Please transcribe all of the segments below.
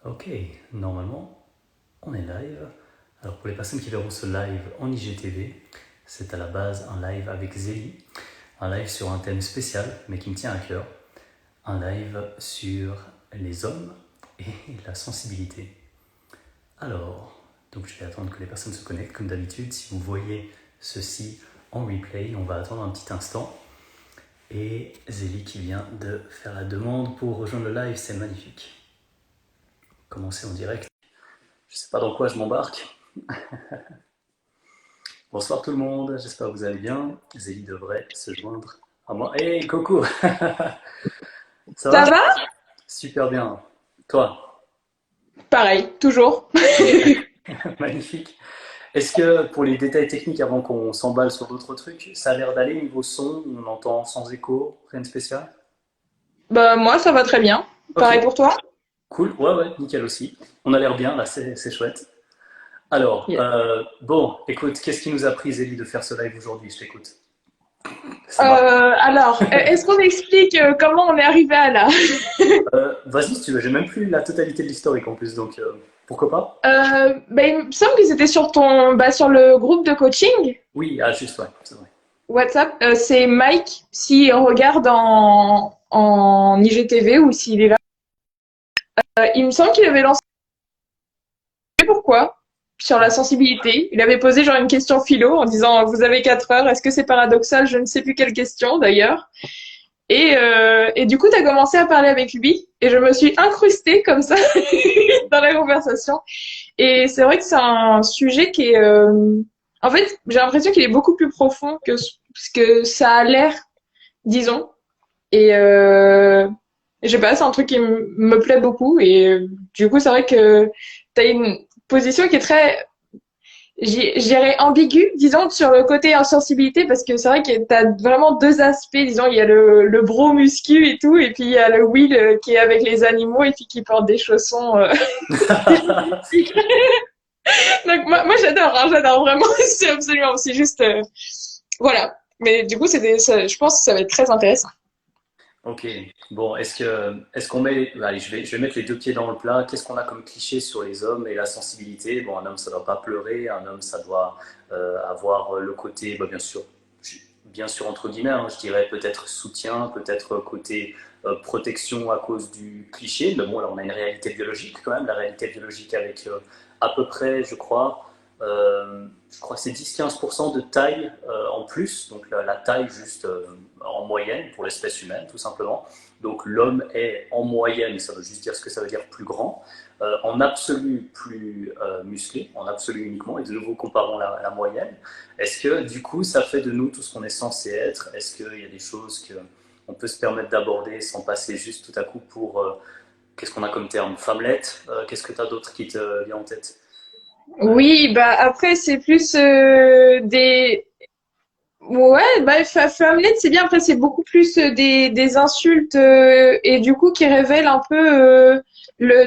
Ok, normalement, on est live. Alors pour les personnes qui verront ce live en IGTV, c'est à la base un live avec Zélie, un live sur un thème spécial, mais qui me tient à cœur, un live sur les hommes et la sensibilité. Alors, donc je vais attendre que les personnes se connectent, comme d'habitude. Si vous voyez ceci en replay, on va attendre un petit instant. Et Zélie qui vient de faire la demande pour rejoindre le live, c'est magnifique. Commencer en direct. Je ne sais pas dans quoi je m'embarque. Bonsoir tout le monde, j'espère que vous allez bien. Zélie devrait se joindre à moi. Hey, coucou. Ça va? Ça va? Super bien. Toi? Pareil, toujours. Magnifique. Est-ce que pour les détails techniques, avant qu'on s'emballe sur d'autres trucs, ça a l'air d'aller niveau son, on entend sans écho, rien de spécial? Bah moi ça va très bien. Ok, Pareil pour toi? cool, ouais, ouais, nickel aussi. On a l'air bien là, c'est chouette. Alors, Yes. bon, écoute, qu'est-ce qui nous a pris, Zélie, de faire ce live aujourd'hui? Je t'écoute. Ça marche. Est-ce qu'on explique comment on est arrivé à là? Vas-y si tu veux, j'ai même plus la totalité de l'historique en plus, donc pourquoi pas? Il me semble que c'était sur sur le groupe de coaching Oui, ah juste, ouais, c'est vrai. WhatsApp. C'est Mike, si on regarde en IGTV ou s'il est là. Il me semble qu'il avait lancé pourquoi sur la sensibilité. Il avait posé genre une question philo en disant vous avez 4 heures, est-ce que c'est paradoxal? Je ne sais plus quelle question d'ailleurs. Et du coup, tu as commencé à parler avec lui et je me suis incrustée comme ça dans la conversation. Et c'est vrai que c'est un sujet qui est... En fait, j'ai l'impression qu'il est beaucoup plus profond que ce que ça a l'air, disons. Et je sais pas, c'est un truc qui me plaît beaucoup. Et du coup, c'est vrai que tu as une position qui est très j'irais ambigu, disons, sur le côté insensibilité, parce que c'est vrai que t'as vraiment deux aspects, disons, il y a le bro muscu et tout, et puis il y a le Will qui est avec les animaux et puis qui porte des chaussons. Donc moi j'adore, hein, j'adore vraiment, c'est absolument, c'est juste, voilà. Mais du coup, je pense que ça va être très intéressant. Ok, bon, est-ce qu'on met, allez, je vais mettre les deux pieds dans le plat. Qu'est-ce qu'on a comme cliché sur les hommes et la sensibilité? Bon, un homme, ça doit pas pleurer, un homme, ça doit avoir le côté, bah, bien sûr entre guillemets, hein, je dirais peut-être soutien, peut-être côté protection à cause du cliché. Mais bon, là, on a une réalité biologique quand même, la réalité biologique avec à peu près, je crois que c'est 10-15% de taille en plus, donc la taille juste en moyenne pour l'espèce humaine, tout simplement. Donc l'homme est en moyenne, ça veut juste dire ce que ça veut dire, plus grand, en absolu plus musclé, en absolu uniquement, et de nouveau comparons la moyenne. Est-ce que du coup ça fait de nous tout ce qu'on est censé être? Est-ce qu'il y a des choses qu'on peut se permettre d'aborder sans passer juste tout à coup pour, qu'est-ce qu'on a comme terme, femmelette? Qu'est-ce que tu as d'autre qui te vient en tête? Ouais. Oui, bah après c'est plus des ouais, bah, Hamlet, c'est bien. Après, c'est beaucoup plus des insultes et du coup qui révèlent un peu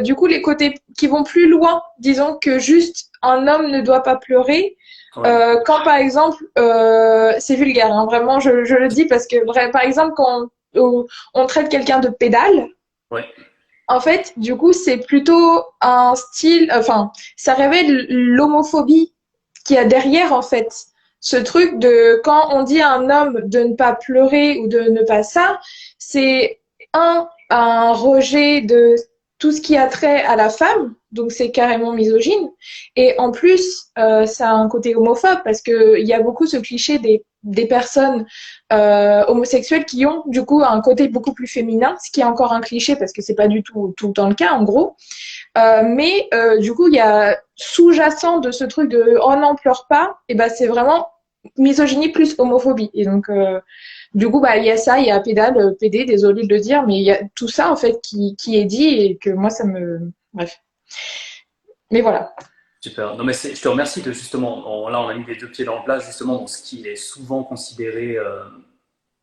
du coup les côtés qui vont plus loin. Disons que juste un homme ne doit pas pleurer. Ouais. Quand par exemple, c'est vulgaire, hein, vraiment, je le dis parce que par exemple quand on traite quelqu'un de pédale, Ouais. en fait, du coup, c'est plutôt un style, enfin, ça révèle l'homophobie qu'il y a derrière, en fait. Ce truc de quand on dit à un homme de ne pas pleurer ou de ne pas ça, c'est un rejet de tout ce qui a trait à la femme, donc c'est carrément misogyne. Et en plus, ça a un côté homophobe parce que il y a beaucoup ce cliché des personnes homosexuels qui ont du coup un côté beaucoup plus féminin, ce qui est encore un cliché parce que c'est pas du tout le temps le cas en gros. Du coup, il y a sous-jacent de ce truc de oh non pleure pas, et ben c'est vraiment misogynie plus homophobie. Et donc du coup bah il y a ça, il y a pédale, PD, désolé de le dire, mais il y a tout ça en fait qui est dit et que moi ça me bref. Mais voilà. Super. Non, mais je te remercie de justement, là on a mis les deux pieds dans le plat, justement dans ce qui est souvent considéré,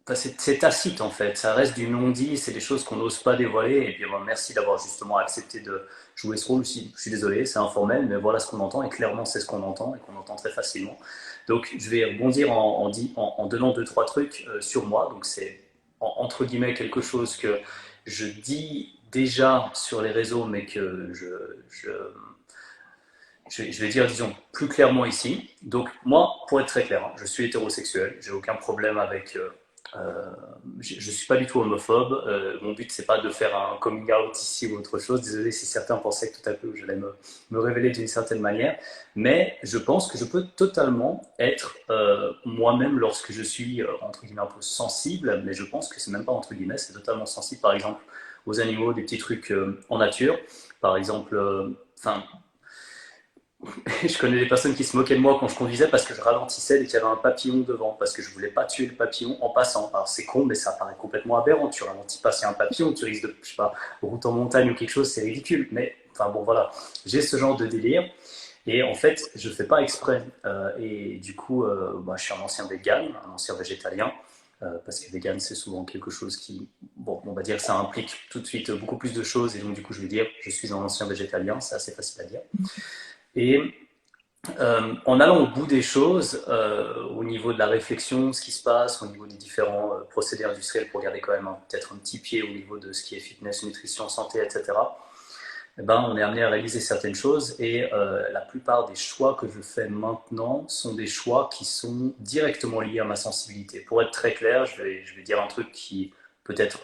enfin, c'est tacite en fait, ça reste du non-dit, c'est des choses qu'on n'ose pas dévoiler, et puis bon, merci d'avoir justement accepté de jouer ce rôle. Je suis désolé, c'est informel, mais voilà ce qu'on entend, et clairement c'est ce qu'on entend, et qu'on entend très facilement. Donc je vais rebondir en donnant deux, trois trucs sur moi, donc c'est entre guillemets quelque chose que je dis déjà sur les réseaux, mais que je vais dire, disons, plus clairement ici. Donc, moi, pour être très clair, hein, je suis hétérosexuel, j'ai aucun problème avec. Je suis pas du tout homophobe. Mon but, c'est pas de faire un coming out ici ou autre chose. Désolé si certains pensaient que tout à coup j'allais me révéler d'une certaine manière. Mais je pense que je peux totalement être moi-même lorsque je suis, entre guillemets, un peu sensible. Mais je pense que c'est même pas entre guillemets, c'est totalement sensible, par exemple, aux animaux, des petits trucs en nature. Par exemple, enfin, je connais des personnes qui se moquaient de moi quand je conduisais parce que je ralentissais dès qu'il y avait un papillon devant, parce que je voulais pas tuer le papillon en passant. Alors c'est con, mais ça paraît complètement aberrant. Tu ralentis pas s'il y a un papillon, tu risques de, je sais pas, route en montagne ou quelque chose, c'est ridicule. Mais enfin bon, voilà, j'ai ce genre de délire. Et en fait, je fais pas exprès. Et du coup, bah, je suis un ancien vegan, un ancien végétalien. Parce que vegan, c'est souvent quelque chose qui, bon, on va dire que ça implique tout de suite beaucoup plus de choses. Et donc, du coup, je vais dire, je suis un ancien végétalien, c'est assez facile à dire. Et en allant au bout des choses, au niveau de la réflexion, ce qui se passe, au niveau des différents procédés industriels pour garder quand même peut-être un petit pied au niveau de ce qui est fitness, nutrition, santé, etc., eh ben, on est amené à réaliser certaines choses et la plupart des choix que je fais maintenant sont des choix qui sont directement liés à ma sensibilité. Pour être très clair, je vais dire un truc qui peut-être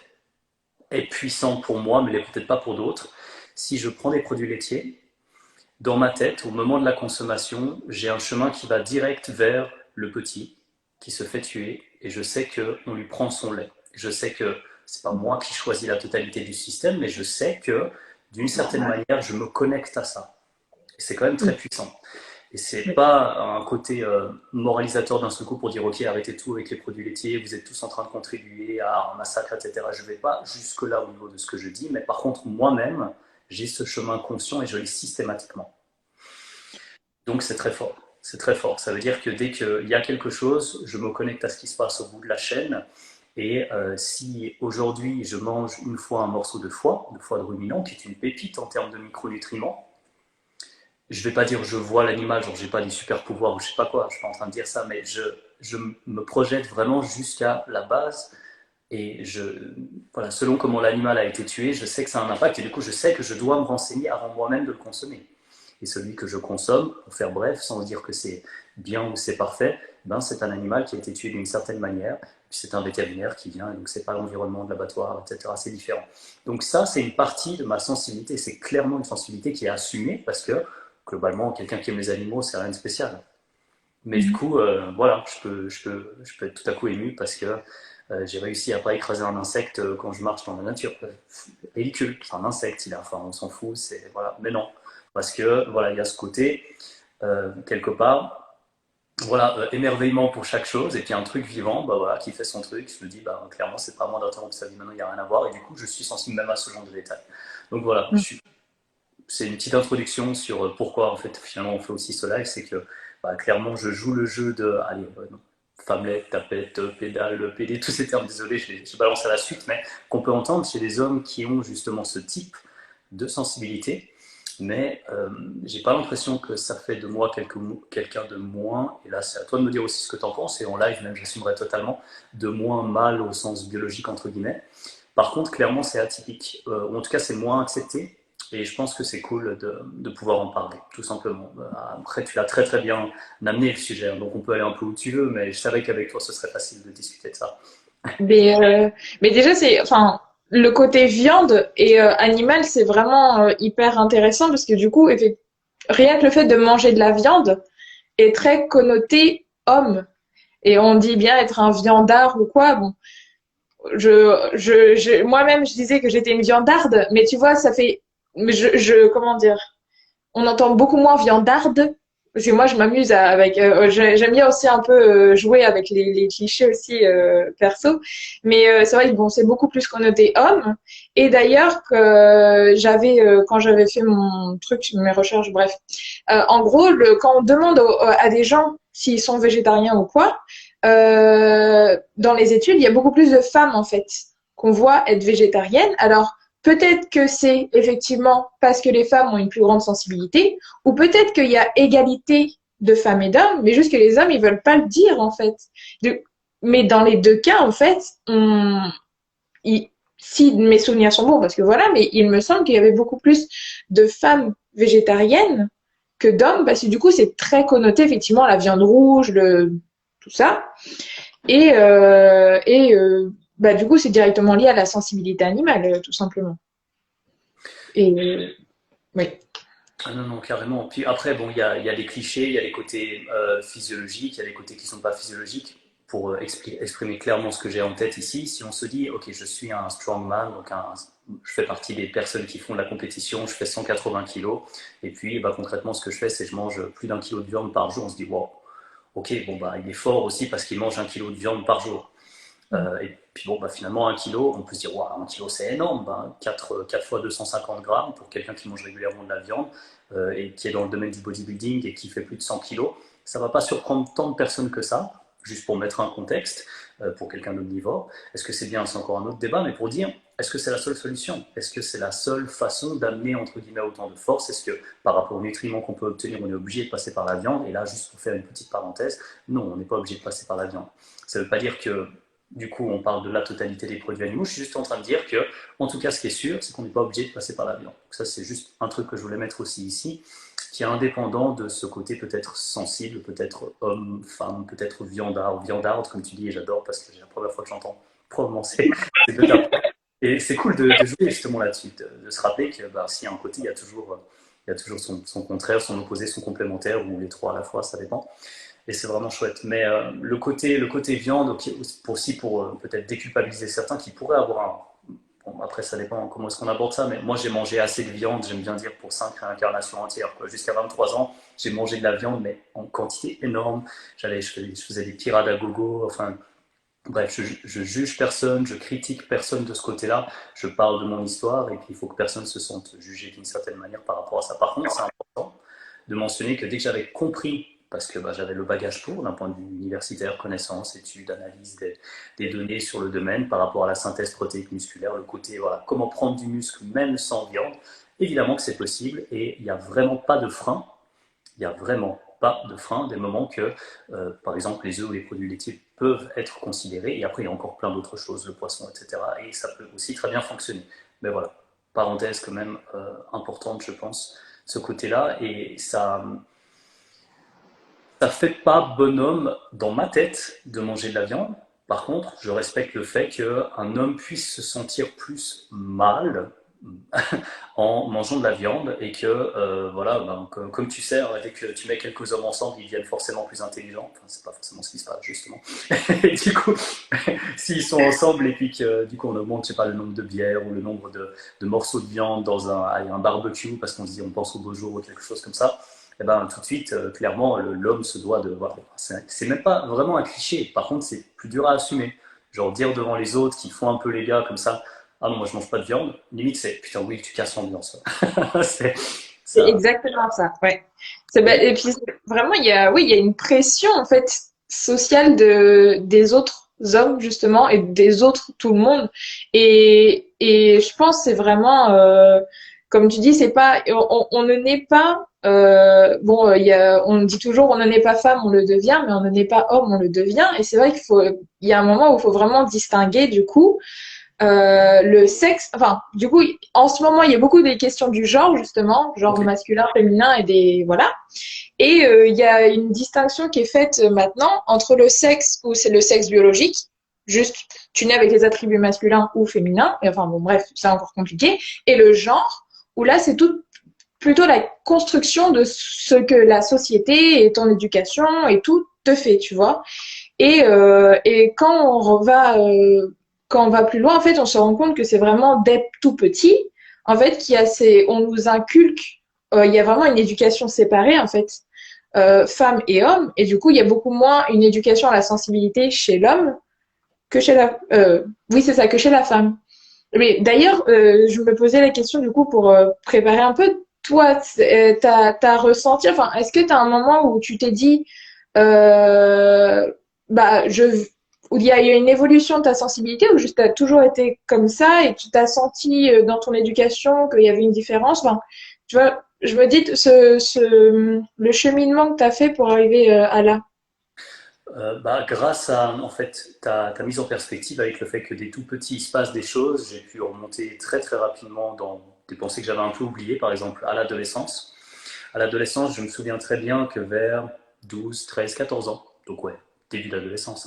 est puissant pour moi, mais l'est peut-être pas pour d'autres. Si je prends des produits laitiers, dans ma tête, au moment de la consommation, j'ai un chemin qui va direct vers le petit qui se fait tuer et je sais qu'on lui prend son lait. Je sais que c'est pas moi qui choisis la totalité du système, mais je sais que d'une certaine manière, je me connecte à ça. Et c'est quand même très puissant. Et c'est pas un côté moralisateur d'un seul coup pour dire ok, arrêtez tout avec les produits laitiers, vous êtes tous en train de contribuer à un massacre, etc. Je vais pas jusque là au niveau de ce que je dis, mais par contre moi-même, j'ai ce chemin conscient et je l'ai systématiquement. Donc c'est très fort. C'est très fort. Ça veut dire que dès qu'il y a quelque chose, je me connecte à ce qui se passe au bout de la chaîne. Et si aujourd'hui je mange une fois un morceau de foie de ruminant, qui est une pépite en termes de micronutriments, je vais pas dire je vois l'animal, genre j'ai pas des super pouvoirs ou je sais pas quoi, je suis pas en train de dire ça, mais je me projette vraiment jusqu'à la base et voilà, selon comment l'animal a été tué, je sais que ça a un impact et du coup je sais que je dois me renseigner avant moi-même de le consommer. Et celui que je consomme, pour faire bref, sans dire que c'est bien ou c'est parfait, ben c'est un animal qui a été tué d'une certaine manière, puis c'est un vétérinaire qui vient, et donc c'est pas l'environnement de l'abattoir, etc. C'est différent. Donc ça, c'est une partie de ma sensibilité, c'est clairement une sensibilité qui est assumée, parce que globalement, quelqu'un qui aime les animaux, c'est rien de spécial. Mais du coup, voilà, je peux être tout à coup ému parce que j'ai réussi à pas écraser un insecte quand je marche dans la nature. Ridicule, c'est un insecte, enfin, on s'en fout, c'est voilà. Mais non, parce que voilà, il y a ce côté quelque part, voilà, émerveillement pour chaque chose et puis un truc vivant, bah voilà, qui fait son truc. Je me dis, bah clairement, c'est pas à moi d'interrompre sa vie maintenant, il n'y a rien à voir et du coup, je suis sensible même à ce genre de détails. Donc voilà, c'est une petite introduction sur pourquoi en fait finalement on fait aussi ce live, c'est que bah, clairement je joue le jeu de allez non, femmelette, tapette, pédale, PD, tous ces termes, désolé, je balance à la suite, mais qu'on peut entendre chez les hommes qui ont justement ce type de sensibilité, mais j'ai pas l'impression que ça fait de moi quelqu'un de moins, et là c'est à toi de me dire aussi ce que tu en penses, et en live même j'assumerai totalement, de moins mal au sens biologique entre guillemets. Par contre, clairement, c'est atypique, ou en tout cas, c'est moins accepté. Et je pense que c'est cool de pouvoir en parler, tout simplement. Après, tu l'as très très bien amené le sujet, hein, donc on peut aller un peu où tu veux, mais je savais qu'avec toi, ce serait facile de discuter de ça. Mais, mais déjà, enfin, le côté viande et animal, c'est vraiment hyper intéressant parce que du coup, rien que le fait de manger de la viande est très connoté homme. Et on dit bien être un viandard ou quoi. Bon, moi-même, je disais que j'étais une viandarde, mais tu vois, ça fait, comment dire, on entend beaucoup moins viandarde. Parce que moi, je m'amuse avec, j'aime bien aussi un peu jouer avec les clichés aussi perso, mais c'est vrai que bon, c'est beaucoup plus connoté homme. Et d'ailleurs que quand j'avais fait mon truc, mes recherches, bref, en gros, quand on demande à des gens s'ils sont végétariens ou quoi, dans les études, il y a beaucoup plus de femmes en fait qu'on voit être végétariennes. Alors peut-être que c'est effectivement parce que les femmes ont une plus grande sensibilité, ou peut-être qu'il y a égalité de femmes et d'hommes, mais juste que les hommes ils veulent pas le dire en fait. Mais dans les deux cas en fait, il- si mes souvenirs sont bons, parce que voilà, mais il me semble qu'il y avait beaucoup plus de femmes végétariennes que d'hommes, parce que du coup, c'est très connoté, effectivement, la viande rouge, tout ça. Bah, du coup, c'est directement lié à la sensibilité animale, tout simplement. Et oui. Ah non, non, carrément. Puis après, bon, il y a des clichés, il y a des côtés physiologiques, il y a des côtés qui sont pas physiologiques. Pour exprimer clairement ce que j'ai en tête ici, si on se dit, ok, je suis un strongman, donc je fais partie des personnes qui font de la compétition, je fais 180 kilos, et puis bah, concrètement, ce que je fais, c'est que je mange plus d'un kilo de viande par jour. On se dit, wow, ok, bon, bah, il est fort aussi parce qu'il mange un kilo de viande par jour. Et puis bon, bah, finalement, un kilo, on peut se dire, wow, un kilo c'est énorme, bah, 4 fois 250 grammes pour quelqu'un qui mange régulièrement de la viande et qui est dans le domaine du bodybuilding et qui fait plus de 100 kilos. Ça ne va pas surprendre tant de personnes que ça, juste pour mettre un contexte pour quelqu'un d'omnivore. Est-ce que c'est bien? C'est encore un autre débat, mais pour dire, est-ce que c'est la seule solution? Est-ce que c'est la seule façon d'amener entre guillemets autant de force? Est-ce que par rapport aux nutriments qu'on peut obtenir, on est obligé de passer par la viande? Et là, juste pour faire une petite parenthèse, non, on n'est pas obligé de passer par la viande. Ça ne veut pas dire que du coup, on parle de la totalité des produits animaux. Je suis juste en train de dire que, en tout cas, ce qui est sûr, c'est qu'on n'est pas obligé de passer par la viande. Donc ça, c'est juste un truc que je voulais mettre aussi ici, qui est indépendant de ce côté peut-être sensible, peut-être homme, femme, peut-être viandard, viandarde, comme tu dis, et j'adore parce que c'est la première fois que j'entends prononcer ces deux termes. Et c'est cool de jouer justement là-dessus, de se rappeler que bah, s'il y a un côté, il y a toujours son contraire, son opposé, son complémentaire, ou les trois à la fois, ça dépend. Et c'est vraiment chouette. Mais le côté viande, okay, aussi pour peut-être déculpabiliser certains qui pourraient avoir un... Bon, après, ça dépend comment est-ce qu'on aborde ça, mais moi, j'ai mangé assez de viande, j'aime bien dire, pour 5 réincarnations entières. Jusqu'à 23 ans, j'ai mangé de la viande, mais en quantité énorme. Je faisais des pirades à gogo, enfin... Bref, je juge personne, je critique personne de ce côté-là, je parle de mon histoire et puis il faut que personne se sente jugé d'une certaine manière par rapport à ça. Par contre, c'est important de mentionner que dès que j'avais compris, parce que bah, j'avais le bagage pour, d'un point de vue universitaire, connaissances, études, analyse des données sur le domaine par rapport à la synthèse protéique musculaire, le côté, voilà, comment prendre du muscle même sans viande, évidemment que c'est possible et il n'y a vraiment pas de frein, il n'y a vraiment pas de frein, des moments que, par exemple, les œufs ou les produits laitiers peuvent être considérés, et après il y a encore plein d'autres choses, le poisson, etc., et ça peut aussi très bien fonctionner. Mais voilà, parenthèse quand même importante, je pense, ce côté-là, et ça fait pas bonhomme dans ma tête de manger de la viande. Par contre, je respecte le fait qu'un homme puisse se sentir plus mal en mangeant de la viande et que, voilà, ben, comme tu sais, hein, dès que tu mets quelques hommes ensemble, ils deviennent forcément plus intelligents. Enfin, c'est pas forcément ce qui se passe, justement. Et du coup, s'ils sont ensemble et puis que, du coup, on augmente, je sais pas, le nombre de bières ou le nombre de morceaux de viande dans un barbecue parce qu'on se dit, on pense au beau jour ou quelque chose comme ça, et ben, tout de suite, clairement, l'homme se doit de. Voilà, c'est même pas vraiment un cliché. Par contre, c'est plus dur à assumer. Genre, dire devant les autres qui font un peu les gars comme ça, ah non, moi je mange pas de viande. Limite, c'est putain, oui, tu casses l'ambiance. c'est C'est ça. exactement ça, ouais. Et Et, puis vraiment, oui, il y a une pression en fait sociale des autres hommes justement et des autres tout le monde. Et je pense que c'est vraiment, comme tu dis, c'est pas, on ne naît pas. On dit toujours, on ne naît pas femme, on le devient, mais on ne naît pas homme, on le devient. Et c'est vrai il y a un moment où il faut vraiment distinguer du coup le sexe, enfin, du coup, en ce moment, il y a beaucoup des questions du genre, justement, genre ok, masculin, féminin et voilà. Et il y a une distinction qui est faite maintenant entre le sexe où c'est le sexe biologique, juste tu nais avec les attributs masculins ou féminins, et enfin bon, bref, c'est encore compliqué, et le genre où là, c'est tout plutôt la construction de ce que la société et ton éducation et tout te fait, tu vois. Et quand on va plus loin, en fait, on se rend compte que c'est vraiment dès tout petit, en fait, on nous inculque, il y a vraiment une éducation séparée, en fait, femmes et hommes, et du coup, il y a beaucoup moins une éducation à la sensibilité chez l'homme que oui, c'est ça, que chez la femme. Mais d'ailleurs, je me posais la question du coup pour préparer un peu. Toi, t'as ressenti, enfin, est-ce que t'as un moment où tu t'es dit, euh, bah, où il y a une évolution de ta sensibilité, ou juste t'as toujours été comme ça et tu t'as senti dans ton éducation qu'il y avait une différence. Enfin, tu vois, je me dis le cheminement que t'as fait pour arriver à là. Grâce à en fait, ta mise en perspective avec le fait que des tout petits il se passent des choses, j'ai pu remonter très très rapidement dans des pensées que j'avais un peu oubliées, par exemple à l'adolescence. À l'adolescence, je me souviens très bien que vers 12, 13, 14 ans, donc ouais, début d'adolescence,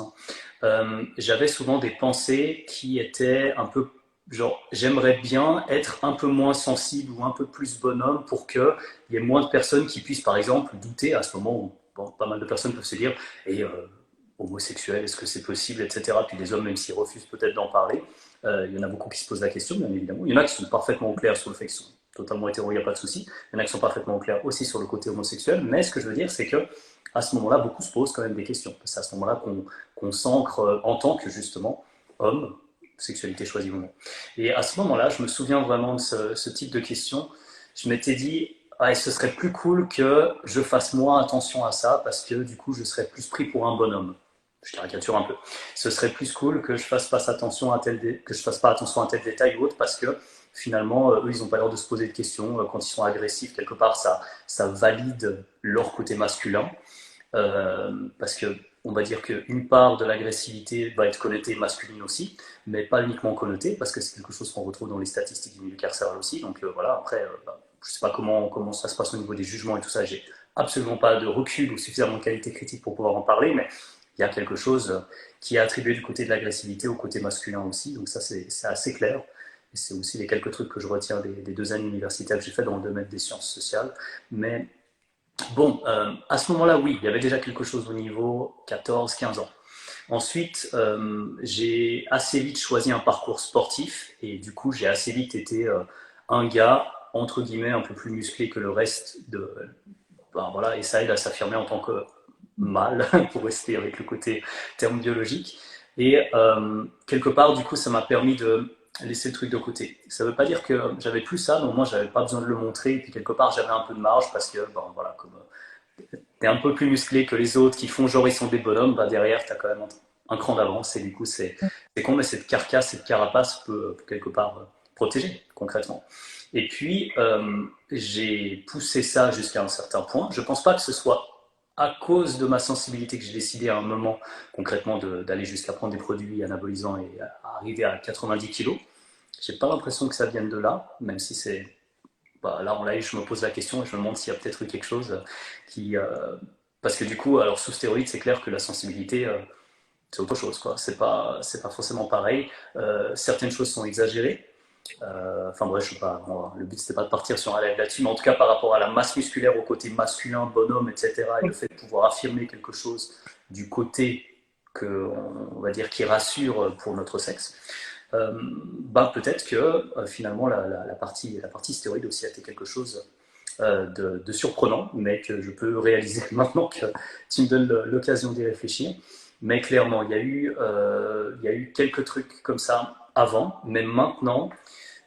hein, j'avais souvent des pensées qui étaient un peu genre j'aimerais bien être un peu moins sensible ou un peu plus bonhomme pour qu'il y ait moins de personnes qui puissent par exemple douter à ce moment où bon, pas mal de personnes peuvent se dire et homosexuel, est-ce que c'est possible, etc. Puis les hommes, même s'ils refusent peut-être d'en parler, il y en a beaucoup qui se posent la question, bien évidemment. Il y en a qui sont parfaitement au clair sur le fait qu'ils sont totalement hétéro, il n'y a pas de souci. Il y en a qui sont parfaitement au clair aussi sur le côté homosexuel. Mais ce que je veux dire, c'est que à ce moment-là, beaucoup se posent quand même des questions. C'est à ce moment-là qu'on s'ancre en tant que justement homme, sexualité choisie ou non. Et à ce moment-là, je me souviens vraiment de ce type de questions. Je m'étais dit, ah, ce serait plus cool que je fasse moins attention à ça parce que du coup, je serais plus pris pour un bonhomme. Je caricature un peu. Ce serait plus cool que je fasse pas attention à que je fasse pas attention à tel détail ou autre parce que finalement, eux, ils n'ont pas l'air de se poser de questions. Quand ils sont agressifs, quelque part, ça valide leur côté masculin. Parce que on va dire qu'une part de l'agressivité va être connotée masculine aussi, mais pas uniquement connotée, parce que c'est quelque chose qu'on retrouve dans les statistiques du milieu carcéral aussi. Donc voilà, après, je ne sais pas comment ça se passe au niveau des jugements et tout ça, j'ai absolument pas de recul ou suffisamment de qualité critique pour pouvoir en parler, mais il y a quelque chose qui est attribué du côté de l'agressivité au côté masculin aussi, donc ça c'est assez clair. Et c'est aussi les quelques trucs que je retiens des 2 années universitaires que j'ai fait dans le domaine des sciences sociales. Mais bon, à ce moment-là, oui, il y avait déjà quelque chose au niveau 14-15 ans. Ensuite, j'ai assez vite choisi un parcours sportif et du coup, j'ai assez vite été un gars, entre guillemets, un peu plus musclé que le reste ben, voilà, et ça aide à s'affirmer en tant que mâle, pour rester avec le côté terme biologique. Et quelque part, du coup, ça m'a permis de laisser le truc de côté. Ça ne veut pas dire que j'avais plus ça, donc moi, j'avais pas besoin de le montrer. Et puis quelque part, j'avais un peu de marge parce que, bon, voilà, comme t'es un peu plus musclé que les autres qui font genre ils sont des bonhommes, bah derrière, t'as quand même un cran d'avance. Et du coup, c'est con, mais cette carcasse, cette carapace peut quelque part protéger concrètement. Et puis, j'ai poussé ça jusqu'à un certain point. Je pense pas que ce soit à cause de ma sensibilité que j'ai décidé à un moment concrètement d'aller jusqu'à prendre des produits anabolisants et à arriver à 90 kilos. J'ai pas l'impression que ça vienne de là, même si c'est là en live, je me pose la question et je me demande s'il y a peut-être eu quelque chose qui. Parce que du coup, alors sous stéroïdes, c'est clair que la sensibilité, c'est autre chose, quoi. C'est pas forcément pareil. Certaines choses sont exagérées. Enfin bref, je sais pas. Le but c'était pas de partir sur un live là-dessus, mais en tout cas par rapport à la masse musculaire, au côté masculin, bonhomme, etc., et le fait de pouvoir affirmer quelque chose du côté que, on va dire, qui rassure pour notre sexe. Peut-être que finalement la partie stéroïde aussi a été quelque chose de surprenant, mais que je peux réaliser maintenant que tu me donnes l'occasion d'y réfléchir. Mais clairement, il y a eu quelques trucs comme ça avant, mais maintenant,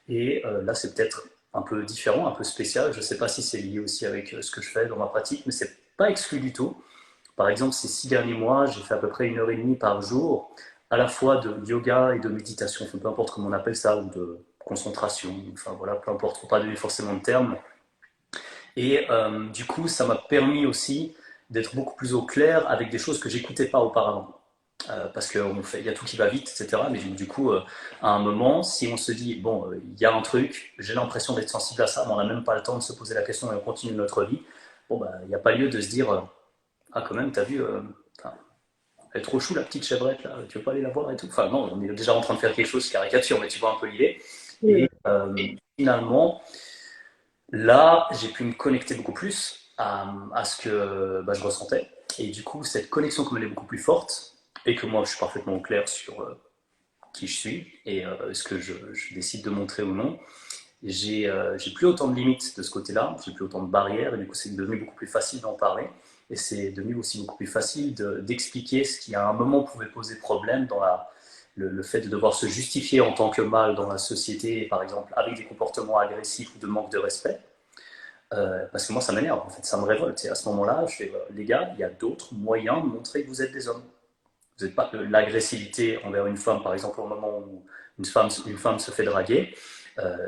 et là c'est peut-être un peu différent, un peu spécial, je ne sais pas si c'est lié aussi avec ce que je fais dans ma pratique, mais c'est pas exclu du tout. Par exemple, ces 6 derniers mois, j'ai fait à peu près 1 heure et demie par jour, à la fois de yoga et de méditation, enfin, peu importe comment on appelle ça, ou de concentration, enfin voilà, peu importe, il ne faut pas donner forcément de terme. Et du coup, ça m'a permis aussi d'être beaucoup plus au clair avec des choses que j'écoutais pas auparavant. Parce qu'il y a tout qui va vite, etc. Mais du coup, à un moment, si on se dit, bon, il y a un truc, j'ai l'impression d'être sensible à ça, mais on n'a même pas le temps de se poser la question et on continue notre vie, bon, il n'y a pas lieu de se dire, ah, quand même, t'as vu, elle est trop chou la petite chevrette là, tu veux pas aller la voir et tout. Enfin, non, on est déjà en train de faire quelque chose, caricature, mais tu vois un peu l'idée. Et finalement, là, j'ai pu me connecter beaucoup plus à ce que je ressentais. Et du coup, cette connexion, comme elle est beaucoup plus forte, et que moi, je suis parfaitement au clair sur qui je suis et ce que je décide de montrer ou non, j'ai plus autant de limites de ce côté-là, j'ai plus autant de barrières, et du coup, c'est devenu beaucoup plus facile d'en parler. Et c'est devenu aussi beaucoup plus facile d'expliquer ce qui, à un moment, pouvait poser problème dans le fait de devoir se justifier en tant que mâle dans la société, par exemple, avec des comportements agressifs ou de manque de respect. Parce que moi, ça m'énerve, en fait, ça me révolte. Et à ce moment-là, je fais, les gars, il y a d'autres moyens de montrer que vous êtes des hommes. Vous n'êtes pas l'agressivité envers une femme, par exemple, au moment où une femme se fait draguer.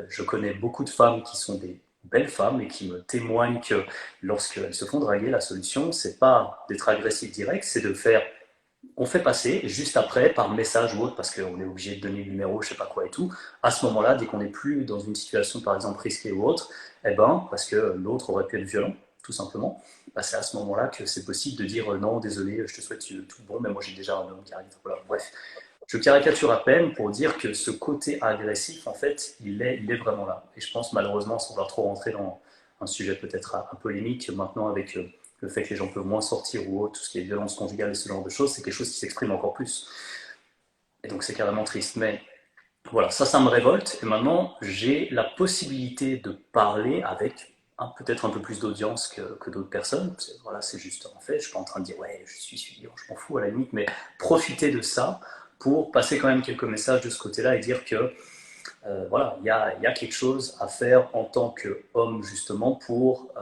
Je connais beaucoup de femmes qui sont des belles femmes et qui me témoignent que lorsqu'elles se font draguer, la solution, c'est pas d'être agressif direct, c'est de faire on fait passer juste après par message ou autre parce qu'on est obligé de donner le numéro, je sais pas quoi et tout. À ce moment-là, dès qu'on n'est plus dans une situation par exemple risquée ou autre, eh ben, parce que l'autre aurait pu être violent, tout simplement, bah, c'est à ce moment-là que c'est possible de dire non, désolé, je te souhaite tout bon, mais moi j'ai déjà un homme qui arrive. Voilà, bref. Je caricature à peine pour dire que ce côté agressif, en fait, il est vraiment là. Et je pense malheureusement, sans vouloir trop rentrer dans un sujet peut-être un polémique maintenant avec le fait que les gens peuvent moins sortir ou autre, tout ce qui est violence conjugale et ce genre de choses, c'est quelque chose qui s'exprime encore plus. Et donc c'est carrément triste. Mais voilà, ça me révolte. Et maintenant, j'ai la possibilité de parler avec peut-être un peu plus d'audience que d'autres personnes. Voilà, c'est juste en fait. Je suis pas en train de dire ouais, je suis suivant, je m'en fous à la limite, mais profiter de ça pour passer quand même quelques messages de ce côté-là et dire que voilà, il y a quelque chose à faire en tant qu'homme justement pour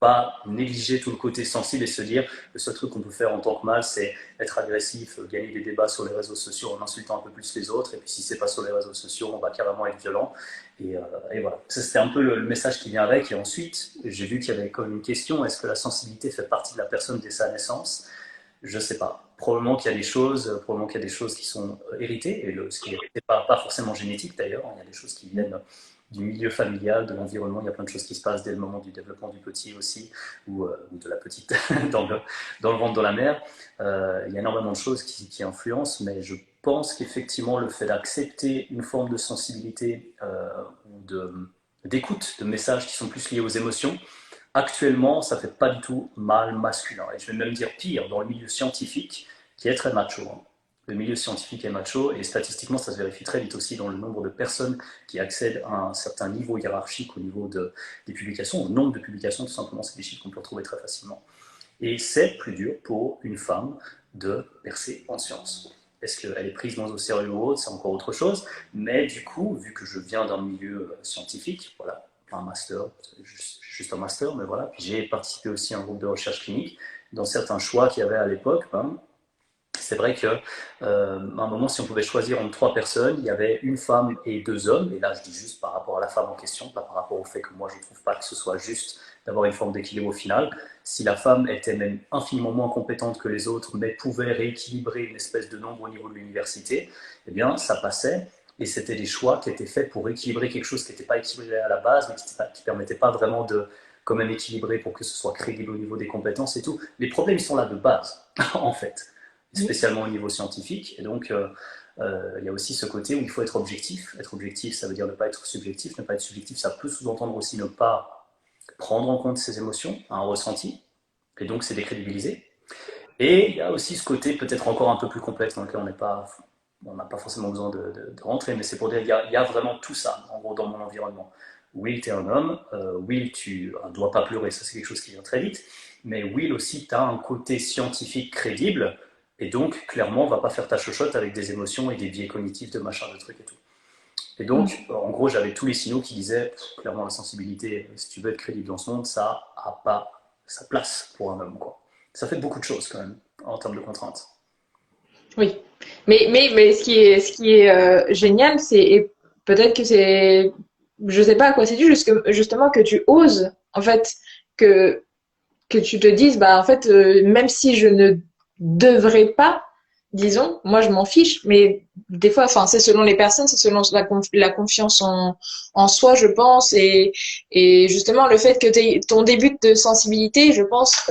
pas négliger tout le côté sensible et se dire le seul truc qu'on peut faire en tant que mâle, c'est être agressif, gagner des débats sur les réseaux sociaux en insultant un peu plus les autres, et puis si c'est pas sur les réseaux sociaux, on va carrément être violent. Et voilà, ça c'était un peu le message qui vient avec. Et ensuite, j'ai vu qu'il y avait comme une question, est-ce que la sensibilité fait partie de la personne dès sa naissance? Je sais pas. Probablement qu'il y a des choses qui sont héritées, et ce qui n'est pas forcément génétique d'ailleurs. Il y a des choses qui viennent du milieu familial, de l'environnement. Il y a plein de choses qui se passent dès le moment du développement du petit aussi, ou de la petite dans le ventre de la mère. Il y a énormément de choses qui influencent, mais je pense qu'effectivement, le fait d'accepter une forme de sensibilité ou d'écoute de messages qui sont plus liés aux émotions, actuellement, ça fait pas du tout mal masculin. Et je vais même dire pire, dans le milieu scientifique, qui est très macho. Hein. Le milieu scientifique est macho, et statistiquement, ça se vérifie très vite aussi dans le nombre de personnes qui accèdent à un certain niveau hiérarchique au niveau des publications, au nombre de publications, tout simplement, c'est des chiffres qu'on peut retrouver très facilement. Et c'est plus dur pour une femme de percer en sciences. Est-ce qu'elle est prise moins au sérieux ou autre, c'est encore autre chose. Mais du coup, vu que je viens d'un milieu scientifique, voilà, pas un master, juste un master, mais voilà, puis j'ai participé aussi à un groupe de recherche clinique. Dans certains choix qu'il y avait à l'époque, ben, c'est vrai qu'à un moment, si on pouvait choisir entre trois personnes, il y avait une femme et deux hommes. Et là, je dis juste par rapport à la femme en question, pas par rapport au fait que moi, je ne trouve pas que ce soit juste d'avoir une forme d'équilibre au final. Si la femme était même infiniment moins compétente que les autres, mais pouvait rééquilibrer une espèce de nombre au niveau de l'université, eh bien, ça passait. Et c'était des choix qui étaient faits pour équilibrer quelque chose qui n'était pas équilibré à la base, mais qui ne permettait pas vraiment de quand même équilibrer pour que ce soit crédible au niveau des compétences et tout. Les problèmes, ils sont là de base, en fait, spécialement au niveau scientifique. Et donc, il y a aussi ce côté où il faut être objectif. Être objectif, ça veut dire ne pas être subjectif. Ne pas être subjectif, ça peut sous-entendre aussi ne pas prendre en compte ses émotions, un ressenti, et donc c'est décrédibilisé. Et il y a aussi ce côté peut-être encore un peu plus complexe dans lequel on n'a pas forcément besoin de rentrer, mais c'est pour dire qu'il y a vraiment tout ça, en gros, dans mon environnement. Will, tu es un homme, Will, tu ne dois pas pleurer, ça c'est quelque chose qui vient très vite, mais Will aussi, tu as un côté scientifique crédible, et donc clairement, on ne va pas faire ta chochotte avec des émotions et des biais cognitifs de machin, de trucs et tout. Et donc, en gros, j'avais tous les signaux qui disaient, clairement, la sensibilité, si tu veux être crédible dans ce monde, ça n'a pas sa place pour un homme, quoi. Ça fait beaucoup de choses, quand même, en termes de contraintes. Oui. Mais ce qui est génial, c'est, et peut-être que c'est, je sais pas à quoi c'est dû, justement que tu oses, en fait, que, que tu te dises, bah, en fait, même si je ne devrais pas, disons, moi je m'en fiche, mais des fois, enfin, c'est selon les personnes, c'est selon la confiance en soi, je pense, et justement le fait que ton début de sensibilité, je pense,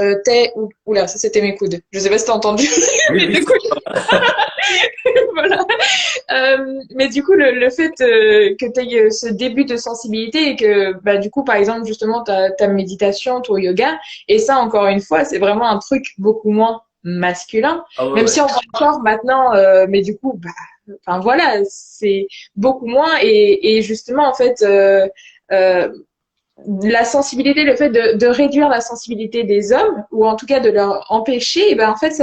oula, ça c'était mes coudes. Je sais pas si t'as entendu, Oui, mais oui, du coup, voilà. Mais du coup, le fait que tu aies ce début de sensibilité et que, bah, du coup, par exemple, justement, ta méditation, ton yoga, et ça, encore une fois, c'est vraiment un truc beaucoup moins masculin, ah ouais, même ouais. si on voit encore maintenant, mais du coup, bah, enfin voilà, c'est beaucoup moins. Et justement, en fait, euh, la sensibilité, le fait de réduire la sensibilité des hommes, ou en tout cas de leur empêcher, et ben en fait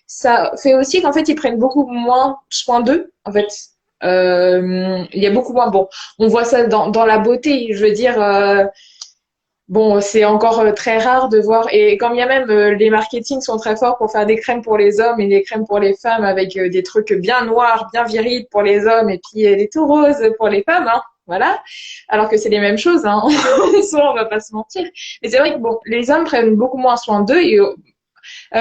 ça fait aussi qu'en fait ils prennent beaucoup moins soin d'eux. En fait, il y a beaucoup moins. Bon, on voit ça dans la beauté. Je veux dire, bon, c'est encore très rare de voir. Et quand bien même les marketing sont très forts pour faire des crèmes pour les hommes et des crèmes pour les femmes avec des trucs bien noirs, bien virils pour les hommes et puis des tout roses pour les femmes. Hein. Voilà, alors que c'est les mêmes choses, hein. En soi, on va pas se mentir. Mais c'est vrai que bon, les hommes prennent beaucoup moins soin d'eux et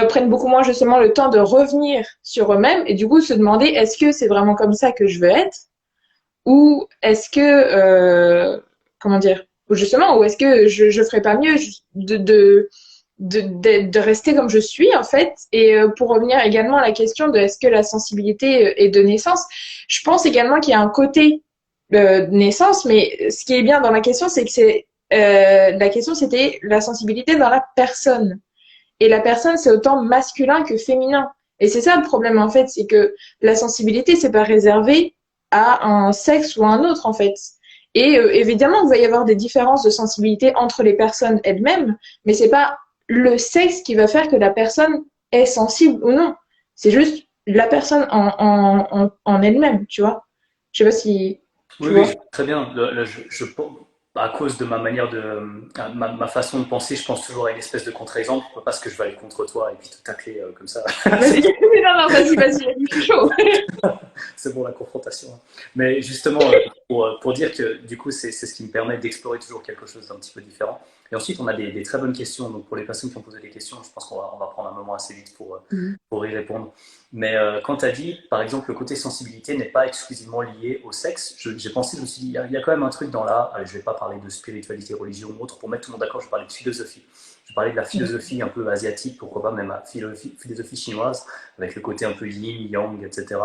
prennent beaucoup moins justement le temps de revenir sur eux-mêmes et du coup se demander est-ce que c'est vraiment comme ça que je veux être ou est-ce que comment dire ou justement ou est-ce que je ferais pas mieux de rester comme je suis en fait et pour revenir également à la question de est-ce que la sensibilité est de naissance, je pense également qu'il y a un côté de naissance, mais ce qui est bien dans la question c'est que c'est la question c'était la sensibilité dans la personne. Et la personne, c'est autant masculin que féminin. Et c'est ça le problème, en fait, c'est que la sensibilité, c'est pas réservé à un sexe ou à un autre, en fait. Et évidemment, il va y avoir des différences de sensibilité entre les personnes elles-mêmes, mais c'est pas le sexe qui va faire que la personne est sensible ou non. C'est juste la personne en elle-même, tu vois. Je sais pas si Oui, tu oui, vois. très bien. À cause de ma manière de, ma façon de penser, je pense toujours à une espèce de contre-exemple, parce que je vais aller contre toi et puis te tacler comme ça. Vas-y, non, non, vas-y, je suis chaud. C'est bon la confrontation, hein. Mais justement, pour dire que du coup, c'est ce qui me permet d'explorer toujours quelque chose d'un petit peu différent. Et ensuite, on a des très bonnes questions. Donc, pour les personnes qui ont posé des questions, je pense on va prendre un moment assez vite pour y répondre. Mais quand tu as dit, par exemple, le côté sensibilité n'est pas exclusivement lié au sexe, j'ai pensé, je me suis dit, il y a quand même un truc dans là, allez, je ne vais pas parler de spiritualité, religion ou autre, pour mettre tout le monde d'accord, je vais parler de philosophie. Je vais parler de la philosophie un peu asiatique, pourquoi pas même la philosophie chinoise, avec le côté un peu yin, yang, etc.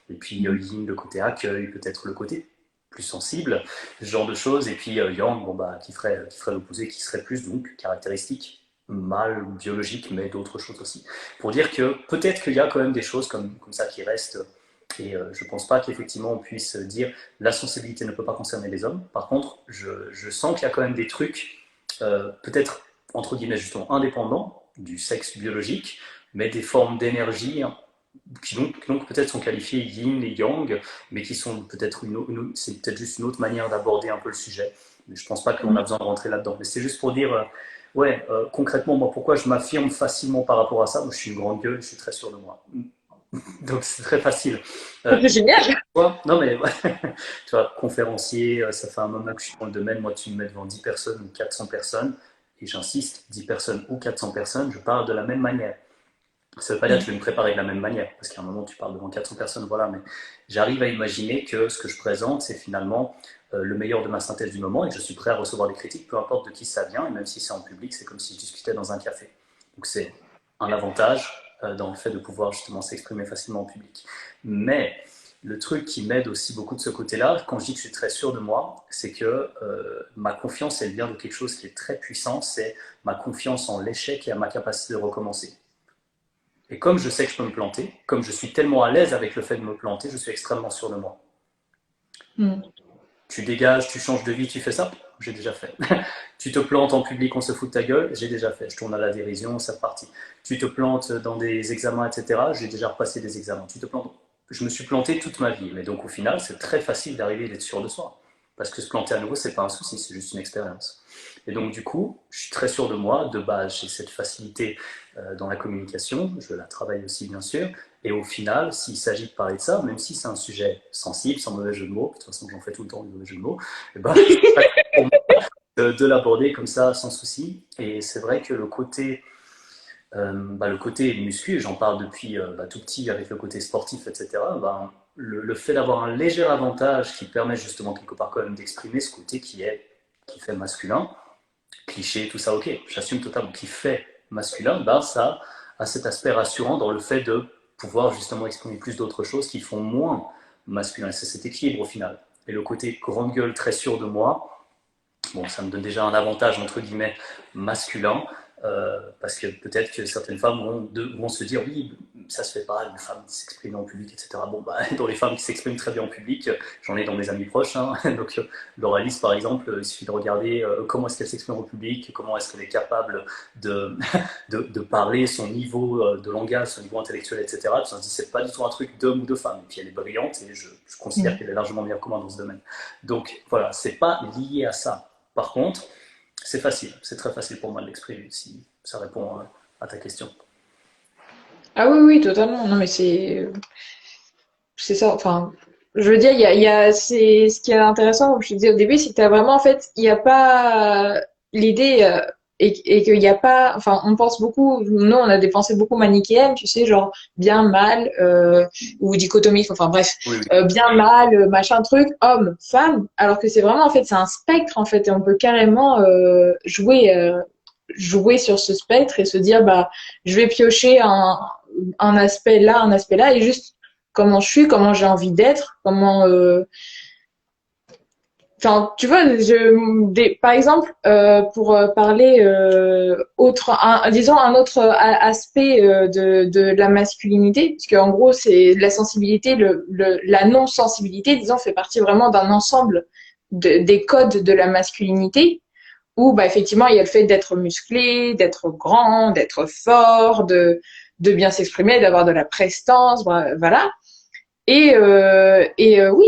Et puis yin, le côté accueil, peut-être le côté plus sensible, ce genre de choses. Et puis yang, bon, bah, qui ferait l'opposé, qui serait plus donc caractéristique mâle, biologique, mais d'autres choses aussi. Pour dire que peut-être qu'il y a quand même des choses comme ça qui restent. Et je ne pense pas qu'effectivement on puisse dire la sensibilité ne peut pas concerner les hommes. Par contre, je sens qu'il y a quand même des trucs, peut-être entre guillemets justement indépendants du sexe biologique, mais des formes d'énergie qui donc peut-être sont qualifiés yin et yang, mais qui sont peut-être c'est peut-être juste une autre manière d'aborder un peu le sujet. Mais je pense pas qu'on a besoin de rentrer là-dedans. Mais c'est juste pour dire, ouais, concrètement, moi, pourquoi je m'affirme facilement par rapport à ça. Moi, je suis une grande gueule, je suis très sûr de moi. Donc c'est très facile. Euh, C'est génial. non mais ouais, tu vois, conférencier, ça fait un moment que je suis dans le domaine. Moi, tu me mets devant 10 personnes ou 400 personnes, et j'insiste, 10 personnes ou 400 personnes, je parle de la même manière. Ça ne veut pas dire que je vais me préparer de la même manière, parce qu'à un moment, tu parles devant 400 personnes, voilà, mais j'arrive à imaginer que ce que je présente, c'est finalement le meilleur de ma synthèse du moment, et que je suis prêt à recevoir des critiques, peu importe de qui ça vient, et même si c'est en public, c'est comme si je discutais dans un café. Donc c'est un avantage dans le fait de pouvoir justement s'exprimer facilement en public. Mais le truc qui m'aide aussi beaucoup de ce côté-là, quand je dis que je suis très sûr de moi, c'est que ma confiance, elle vient de quelque chose qui est très puissant, c'est ma confiance en l'échec et à ma capacité de recommencer. Et comme je sais que je peux me planter, comme je suis tellement à l'aise avec le fait de me planter, je suis extrêmement sûr de moi. Mm. Tu dégages, tu changes de vie, tu fais ça, j'ai déjà fait. Tu te plantes en public, on se fout de ta gueule, j'ai déjà fait. Je tourne à la dérision, c'est reparti. Tu te plantes dans des examens, etc. J'ai déjà repassé des examens. Tu te plantes. Je me suis planté toute ma vie, mais donc au final, c'est très facile d'arriver et d'être sûr de soi. Parce que se planter à nouveau, c'est pas un souci, c'est juste une expérience. Et donc du coup, je suis très sûr de moi. De base, j'ai cette facilité dans la communication. Je la travaille aussi, bien sûr. Et au final, s'il s'agit de parler de ça, même si c'est un sujet sensible, sans mauvais jeu de mots, de toute façon j'en fais tout le temps des mauvais jeux de mots, et ben, pour moi de l'aborder comme ça sans souci. Et c'est vrai que le côté muscu, et j'en parle depuis tout petit avec le côté sportif, etc., le fait d'avoir un léger avantage qui permet justement quelque part quand même d'exprimer ce côté qui fait masculin, cliché, tout ça, ok, j'assume totalement, qui fait masculin, ça a cet aspect rassurant dans le fait de pouvoir justement exprimer plus d'autres choses qui font moins masculin. C'est cet équilibre au final. Et le côté grande gueule, très sûr de moi, bon, ça me donne déjà un avantage entre guillemets masculin, parce que peut-être que certaines femmes vont se dire oui, ça se fait pas, une femme qui s'exprime en public, etc. Bon, bah, dans les femmes qui s'expriment très bien en public, j'en ai dans mes amis proches, hein. Donc Laura Lys, par exemple, il suffit de regarder comment est-ce qu'elle s'exprime en public, comment est-ce qu'elle est capable de, de parler, son niveau de langage, son niveau intellectuel, etc. Puis on se dit c'est pas du tout un truc d'homme ou de femme. Et puis elle est brillante et je considère Mm. qu'elle est largement meilleure que moi dans ce domaine. Donc voilà, c'est pas lié à ça. Par contre, c'est facile, c'est très facile pour moi de l'exprimer si ça répond à ta question. Ah oui, oui, totalement. Non, mais c'est ça. Enfin, je veux dire, c'est ce qui est intéressant, comme je te disais au début, c'est que t'as vraiment, en fait, il n'y a pas l'idée. et qu'il n'y a pas, enfin, on pense beaucoup, nous, on a des pensées beaucoup manichéennes, tu sais, genre bien, mal, ou dichotomiques, enfin bref, Oui, oui. bien, mal, machin truc, homme, femme, alors que c'est vraiment, en fait, c'est un spectre, en fait, et on peut carrément jouer sur ce spectre et se dire, bah, je vais piocher un aspect là, un aspect là, et juste comment je suis, comment j'ai envie d'être, comment, enfin, tu vois, par exemple, pour parler disons un autre aspect de la masculinité, parce qu'en gros, c'est la sensibilité, la non-sensibilité, disons, fait partie vraiment d'un ensemble des codes de la masculinité, où, bah, effectivement, il y a le fait d'être musclé, d'être grand, d'être fort, de bien s'exprimer, d'avoir de la prestance, voilà. Oui,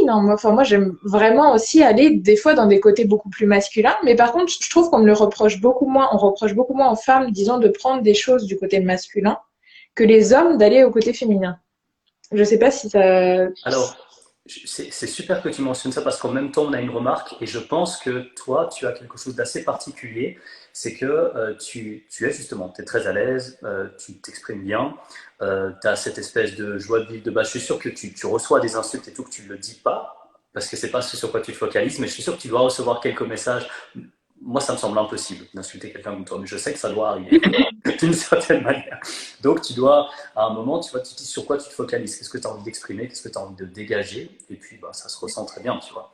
non, moi, j'aime vraiment aussi aller des fois dans des côtés beaucoup plus masculins. Mais par contre, je trouve qu'on me le reproche beaucoup moins, on reproche beaucoup moins aux femmes, disons, de prendre des choses du côté masculin que les hommes d'aller au côté féminin. Je sais pas si ça. Alors, c'est super que tu mentionnes ça parce qu'en même temps, on a une remarque et je pense que toi, tu as quelque chose d'assez particulier. C'est que tu es justement, tu es très à l'aise, tu t'exprimes bien, tu as cette espèce de joie de vivre de base. Je suis sûr que tu reçois des insultes et tout, que tu ne le dis pas parce que c'est pas ce sur quoi tu te focalises, mais je suis sûr que tu dois recevoir quelques messages. Moi, ça me semble impossible d'insulter quelqu'un comme toi, mais je sais que ça doit arriver d'une certaine manière. Donc, tu dois à un moment, tu vois, tu te dis sur quoi tu te focalises, qu'est-ce que tu as envie d'exprimer, qu'est-ce que tu as envie de dégager, et puis bah, ça se ressent très bien, tu vois.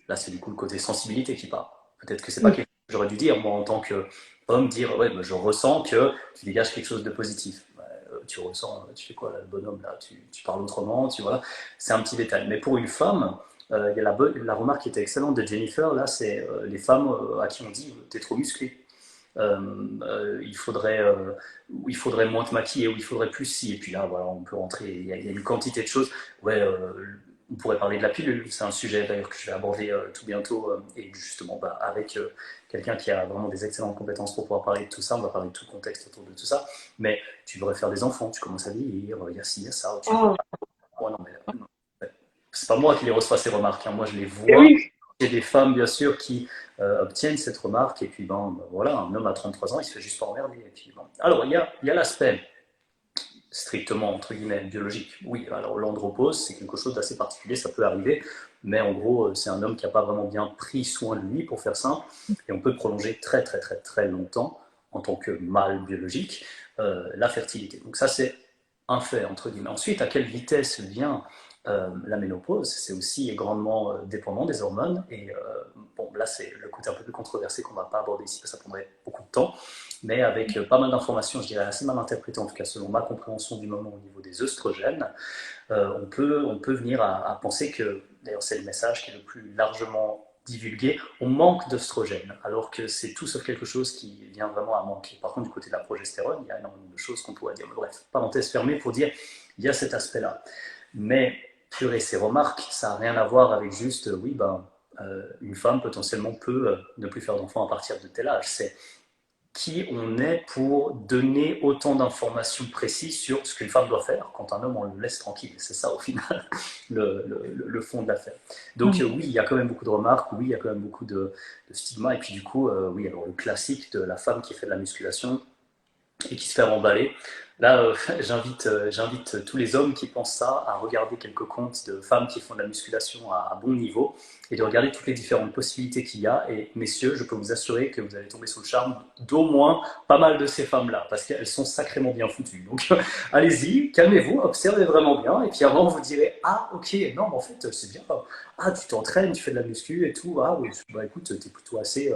Là, c'est du coup le côté sensibilité qui part. Peut-être que c'est pas quelque chose que j'aurais dû dire, moi, en tant qu'homme, dire, ouais, bah, je ressens que tu dégages quelque chose de positif. Ouais, tu ressens, tu fais quoi, là, le bonhomme, là, tu parles autrement, tu vois, c'est un petit détail. Mais pour une femme, il y a la remarque qui était excellente de Jennifer, là, c'est les femmes à qui on dit, t'es trop musclé. Euh, il faudrait moins te maquiller, ou il faudrait plus si. Et puis là, voilà, on peut rentrer. Il y a une quantité de choses. Ouais, on pourrait parler de la pilule. C'est un sujet d'ailleurs que je vais aborder tout bientôt. Et justement, bah, avec quelqu'un qui a vraiment des excellentes compétences pour pouvoir parler de tout ça. On va parler de tout le contexte autour de tout ça. Mais tu devrais faire des enfants. Tu commences à vieillir. Il y a ci, il y a ça. Oh, Ouais, non, mais, non. C'est pas moi qui les reçois ces remarques. Hein. Moi, je les vois. oui. Il y a des femmes, bien sûr, qui obtiennent cette remarque, et puis ben, voilà, un homme à 33 ans, il se fait juste pas emmerder. Et puis, bon. Alors, il y a l'aspect strictement, entre guillemets, biologique. Oui, alors l'andropause, c'est quelque chose d'assez particulier, ça peut arriver, mais en gros, c'est un homme qui n'a pas vraiment bien pris soin de lui, pour faire simple, et on peut prolonger très, très, très, très longtemps, en tant que mâle biologique, la fertilité. Donc ça, c'est un fait, entre guillemets. Ensuite, à quelle vitesse vient la ménopause, c'est aussi grandement dépendant des hormones. Et bon, là, c'est le côté un peu plus controversé qu'on ne va pas aborder ici, parce que ça prendrait beaucoup de temps. Mais avec pas mal d'informations, je dirais assez mal interprétées, en tout cas selon ma compréhension du moment au niveau des œstrogènes, on peut venir à penser que, d'ailleurs c'est le message qui est le plus largement divulgué, on manque d'œstrogènes, alors que c'est tout sauf quelque chose qui vient vraiment à manquer. Par contre, du côté de la progestérone, il y a énormément de choses qu'on pourrait dire. Mais bref, parenthèse fermée pour dire, il y a cet aspect-là. Mais purée, ces remarques, ça n'a rien à voir avec juste, oui, ben, une femme potentiellement peut ne plus faire d'enfants à partir de tel âge. C'est qui on est pour donner autant d'informations précises sur ce qu'une femme doit faire quand un homme, on le laisse tranquille. C'est ça, au final, le fond de l'affaire. Donc, oui, il y a quand même beaucoup de remarques, oui, il y a quand même beaucoup de stigmas. Et puis, du coup, oui, alors le classique de la femme qui fait de la musculation et qui se fait remballer. Là, j'invite tous les hommes qui pensent ça à regarder quelques comptes de femmes qui font de la musculation à bon niveau et de regarder toutes les différentes possibilités qu'il y a. Et messieurs, je peux vous assurer que vous allez tomber sous le charme d'au moins pas mal de ces femmes-là, parce qu'elles sont sacrément bien foutues. Donc, allez-y, calmez-vous, observez vraiment bien, et puis avant, vous direz, ah, ok, non, mais en fait, c'est bien. Ah, tu t'entraînes, tu fais de la muscu et tout. Ah, oui, bah écoute, t'es plutôt assez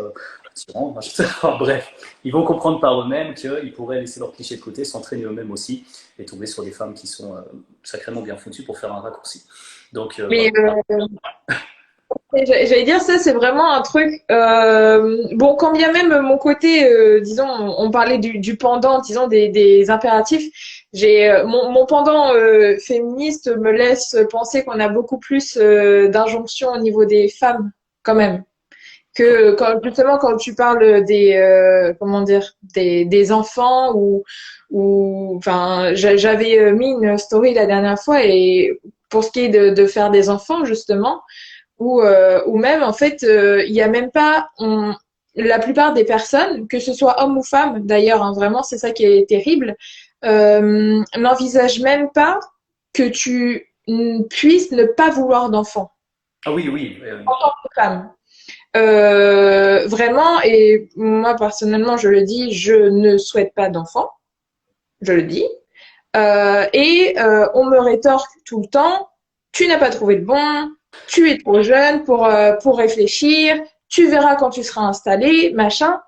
attirant. Enfin, bref, ils vont comprendre par eux-mêmes qu'ils pourraient laisser leurs clichés de côté, s'entraîner eux-mêmes aussi, et tomber sur des femmes qui sont sacrément bien foutues pour faire un raccourci. Donc, Mais voilà. j'allais dire ça, c'est vraiment un truc. Bon, quand bien même mon côté, disons, on parlait du pendant, disons des impératifs. J'ai mon pendant féministe me laisse penser qu'on a beaucoup plus d'injonctions au niveau des femmes, quand même. Que quand justement quand tu parles des comment dire des enfants ou enfin j'avais mis une story la dernière fois et pour ce qui est de faire des enfants justement ou même en fait il y a même pas la plupart des personnes, que ce soit homme ou femme, d'ailleurs, hein, vraiment, c'est ça qui est terrible, n'envisagent même pas que tu puisses ne pas vouloir d'enfant Ah oui, oui. en tant que femme. Vraiment, et moi personnellement, je le dis, je ne souhaite pas d'enfant, je le dis. On me rétorque tout le temps, tu n'as pas trouvé le bon, tu es trop jeune pour réfléchir, tu verras quand tu seras installé, machin.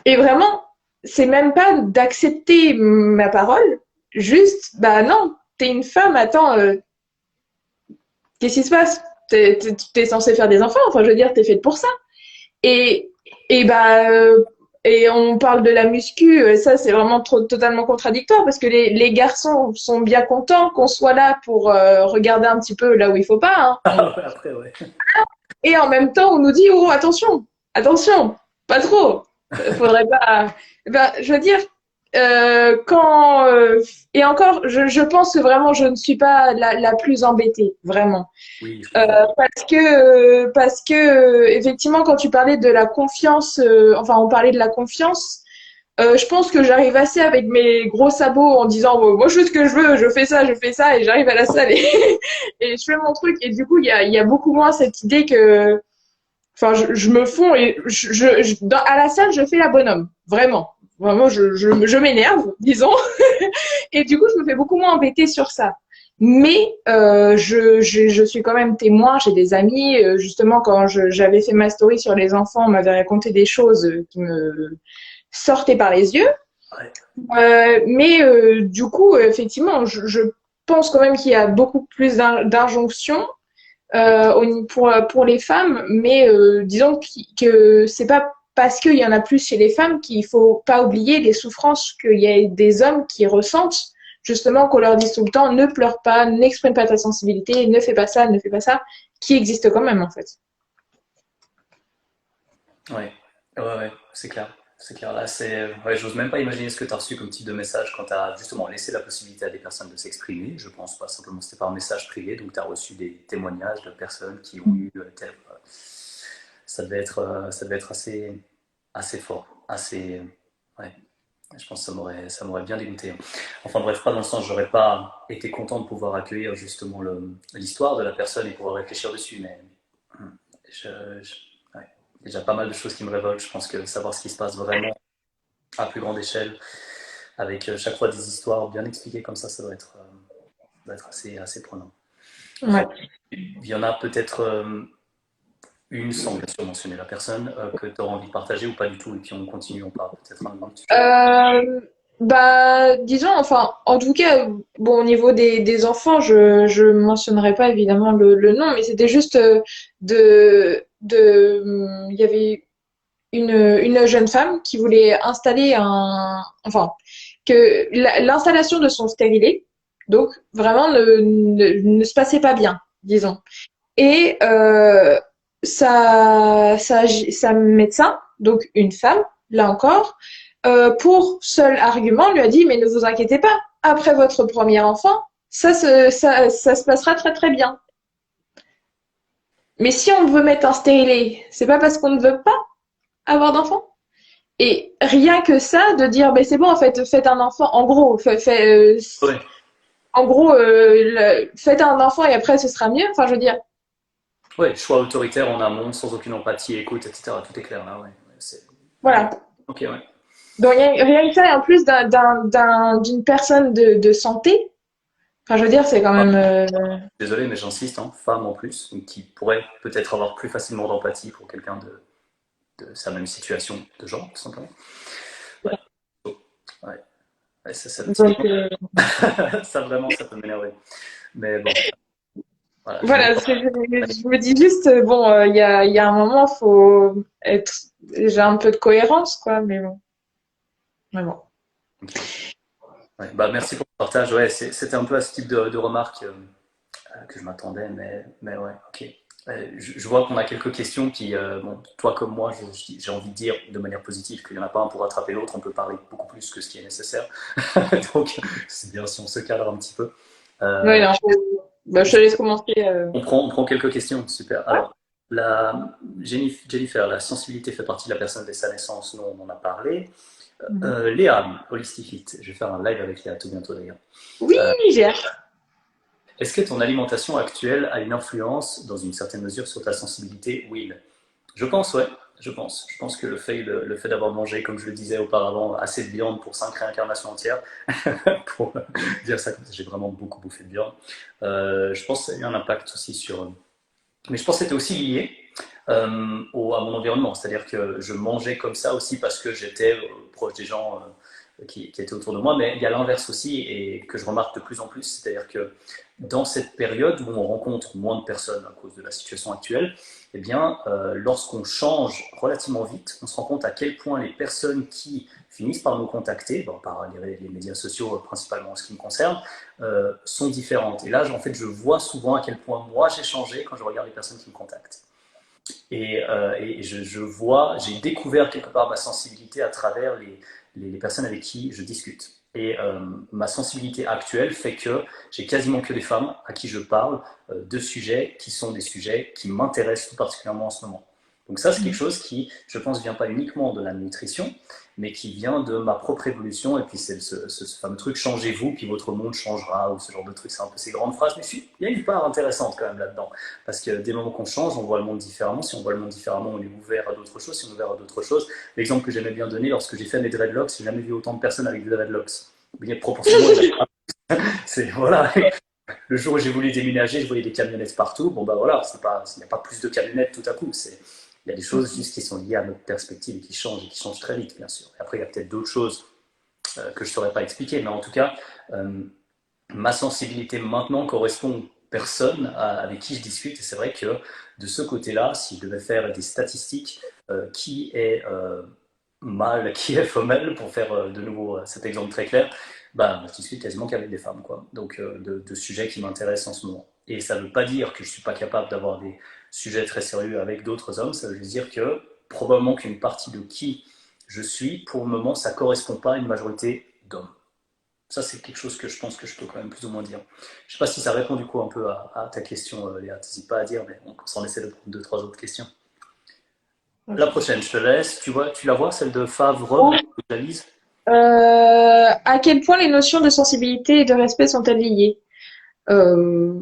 Et vraiment, c'est même pas d'accepter ma parole, juste, bah non, t'es une femme, attends, qu'est-ce qui se passe? T'es censée faire des enfants, enfin je veux dire, t'es faite pour ça. Et, et bah, et on parle de la muscu, ça c'est vraiment totalement contradictoire parce que les garçons sont bien contents qu'on soit là pour regarder un petit peu là où il faut pas, hein. Ah ouais, après, ouais. Et en même temps, on nous dit oh attention, attention, pas trop. Faudrait pas. Ben, je veux dire, quand et encore, je pense que vraiment je ne suis pas la plus embêtée, vraiment. Oui, je comprends. Parce que effectivement, quand tu parlais de la confiance, enfin, on parlait de la confiance, je pense que j'arrive assez avec mes gros sabots en disant, bon, moi, je fais ce que je fais ça, et j'arrive à la salle et, et je fais mon truc. Et du coup, il y a beaucoup moins cette idée que, enfin, je me fonds et à la salle, je fais la bonhomme. Vraiment. Vraiment, je m'énerve, disons. Et du coup, je me fais beaucoup moins embêter sur ça. Mais je suis quand même témoin, j'ai des amis, justement quand j'avais fait ma story sur les enfants, on m'avait raconté des choses qui me sortaient par les yeux. Ouais. Mais du coup, effectivement, je pense quand même qu'il y a beaucoup plus d'injonctions pour les femmes, mais disons que c'est pas parce qu'il y en a plus chez les femmes qu'il faut pas oublier les souffrances qu'il y a des hommes qui ressentent, justement qu'on leur dit tout le temps ne pleure pas, n'exprime pas ta sensibilité, ne fais pas ça, ne fais pas ça, qui existe quand même en fait. Ouais, ouais, ouais, c'est clair. C'est clair. Là, ouais, j'ose même pas imaginer ce que tu as reçu comme type de message quand tu as justement laissé la possibilité à des personnes de s'exprimer. Je pense pas simplement c'était par message privé, donc tu as reçu des témoignages de personnes qui ont eu ça devait être assez fort, assez, ouais. Je pense que ça m'aurait bien dégoûté, hein. Enfin bref, pas dans le sens, j'aurais pas été content de pouvoir accueillir justement l'histoire de la personne et pouvoir réfléchir dessus, mais je, ouais. Il y a déjà pas mal de choses qui me révoltent. Je pense que savoir ce qui se passe vraiment à plus grande échelle, avec chaque fois des histoires bien expliquées comme ça doit être assez prenant. Après, Ouais. il y en a peut-être une sans bien sûr mentionner la personne que tu auras envie de partager ou pas du tout, et puis on continue, on parle peut-être un autre sujet. Euh, Bah, disons, enfin, en tout cas, bon, au niveau des enfants, je mentionnerai pas évidemment le nom, mais c'était juste il y avait une jeune femme qui voulait installer enfin, que l'installation de son stérilet, donc vraiment ne se passait pas bien, disons. Et sa médecin, donc une femme, là encore, pour seul argument, lui a dit, mais ne vous inquiétez pas, après votre premier enfant, ça se passera très très bien. Mais si on veut mettre un stérilet, c'est pas parce qu'on ne veut pas avoir d'enfant. Et rien que ça, de dire, ben c'est bon, en fait, faites un enfant, en gros, Ouais, en gros, faites un enfant et après ce sera mieux. Enfin, je veux dire, ouais, choix autoritaire en amont, sans aucune empathie, écoute, etc. Tout est clair là, ouais. Ouais. voilà. Ok, ouais. Donc rien que ça, et en plus d'une personne de santé, enfin, je veux dire, c'est quand Ah, même, désolé, mais j'insiste, hein, femme en plus, donc qui pourrait peut-être avoir plus facilement d'empathie pour quelqu'un de sa même situation de genre, tout simplement. Ouais, ouais. Ouais, donc, typiquement, ça vraiment, ça peut m'énerver. Mais bon, voilà, je mets voilà, je me dis juste, bon, il y a un moment, faut être, j'ai un peu de cohérence, quoi, mais bon. Mais bon. ok. Ouais, bah, merci pour le partage. Ouais, c'était un peu à ce type de remarques que je m'attendais, mais ouais, ok. Je vois qu'on a quelques questions qui, bon, toi comme moi, j'ai envie de dire de manière positive qu'il n'y en a pas un pour rattraper l'autre, on peut parler beaucoup plus que ce qui est nécessaire. Donc, c'est bien si on se cadre un petit peu. Ouais, Euh, non, bah, je te laisse commencer. on prend quelques questions, super. Ouais. Alors, Jennifer, la sensibilité fait partie de la personne dès sa naissance, nous on en a parlé. Mhm. Léa, Holistic Fit, je vais faire un live avec Léa tout bientôt d'ailleurs. Oui, Euh, j'ai hâte. Est-ce que ton alimentation actuelle a une influence, dans une certaine mesure, sur ta sensibilité, Will? Je pense, ouais, je pense. Je pense que le fait d'avoir mangé, comme je le disais auparavant, assez de viande pour 5 réincarnations entières, pour dire ça comme ça, j'ai vraiment beaucoup bouffé de viande, je pense que ça a eu un impact aussi sur... Mais je pense que c'était aussi lié à mon environnement, c'est-à-dire que je mangeais comme ça aussi parce que j'étais proche des gens qui étaient autour de moi, mais il y a l'inverse aussi et que je remarque de plus en plus, c'est-à-dire que dans cette période où on rencontre moins de personnes à cause de la situation actuelle, eh bien, lorsqu'on change relativement vite, on se rend compte à quel point les personnes qui finissent par nous contacter, bon, par les médias sociaux principalement en ce qui me concerne, sont différentes. Et là, en fait, je vois souvent à quel point moi j'ai changé quand je regarde les personnes qui me contactent. Et je vois, j'ai découvert quelque part ma sensibilité à travers les personnes avec qui je discute. Et ma sensibilité actuelle fait que j'ai quasiment que des femmes à qui je parle de sujets qui sont des sujets qui m'intéressent tout particulièrement en ce moment. Donc ça, c'est quelque chose qui, je pense, vient pas uniquement de la nutrition, mais qui vient de ma propre évolution. Et puis c'est ce fameux truc, changez-vous, puis votre monde changera, ou ce genre de truc, c'est un peu ces grandes phrases. Mais il y a une part intéressante quand même là-dedans. Parce que dès le moment qu'on change, on voit le monde différemment. Si on voit le monde différemment, on est ouvert à d'autres choses. Si on est ouvert à d'autres choses, l'exemple que j'aimais bien donner, lorsque j'ai fait mes dreadlocks, j'ai jamais vu autant de personnes avec des dreadlocks. Bien proportionnellement, c'est voilà. Le jour où j'ai voulu déménager, je voyais des camionnettes partout. Bon bah voilà, il n'y a pas plus de camionnettes tout à coup. Il y a des choses juste qui sont liées à notre perspective et qui changent très vite, bien sûr. Et après, il y a peut-être d'autres choses que je ne saurais pas expliquer, mais en tout cas, euh, ma sensibilité maintenant correspond aux personnes avec qui je discute. Et c'est vrai que de ce côté-là, si je devais faire des statistiques, qui est mâle, qui est femelle, pour faire de nouveau cet exemple très clair, bah, je discute quasiment qu'avec des femmes, quoi. Donc, de sujets qui m'intéressent en ce moment. Et ça ne veut pas dire que je ne suis pas capable d'avoir des sujets très sérieux avec d'autres hommes, ça veut juste dire que probablement qu'une partie de qui je suis, pour le moment, ça ne correspond pas à une majorité d'hommes. Ça, c'est quelque chose que je pense que je peux quand même plus ou moins dire. Je ne sais pas si ça répond du coup un peu à ta question, Léa. N'hésite pas à dire, mais on s'en essaie de prendre deux, trois autres questions. La Ok. prochaine, je te laisse. Tu la vois, celle de Favre, Oh. que je la lise. À quel point les notions de sensibilité et de respect sont-elles liées? Euh,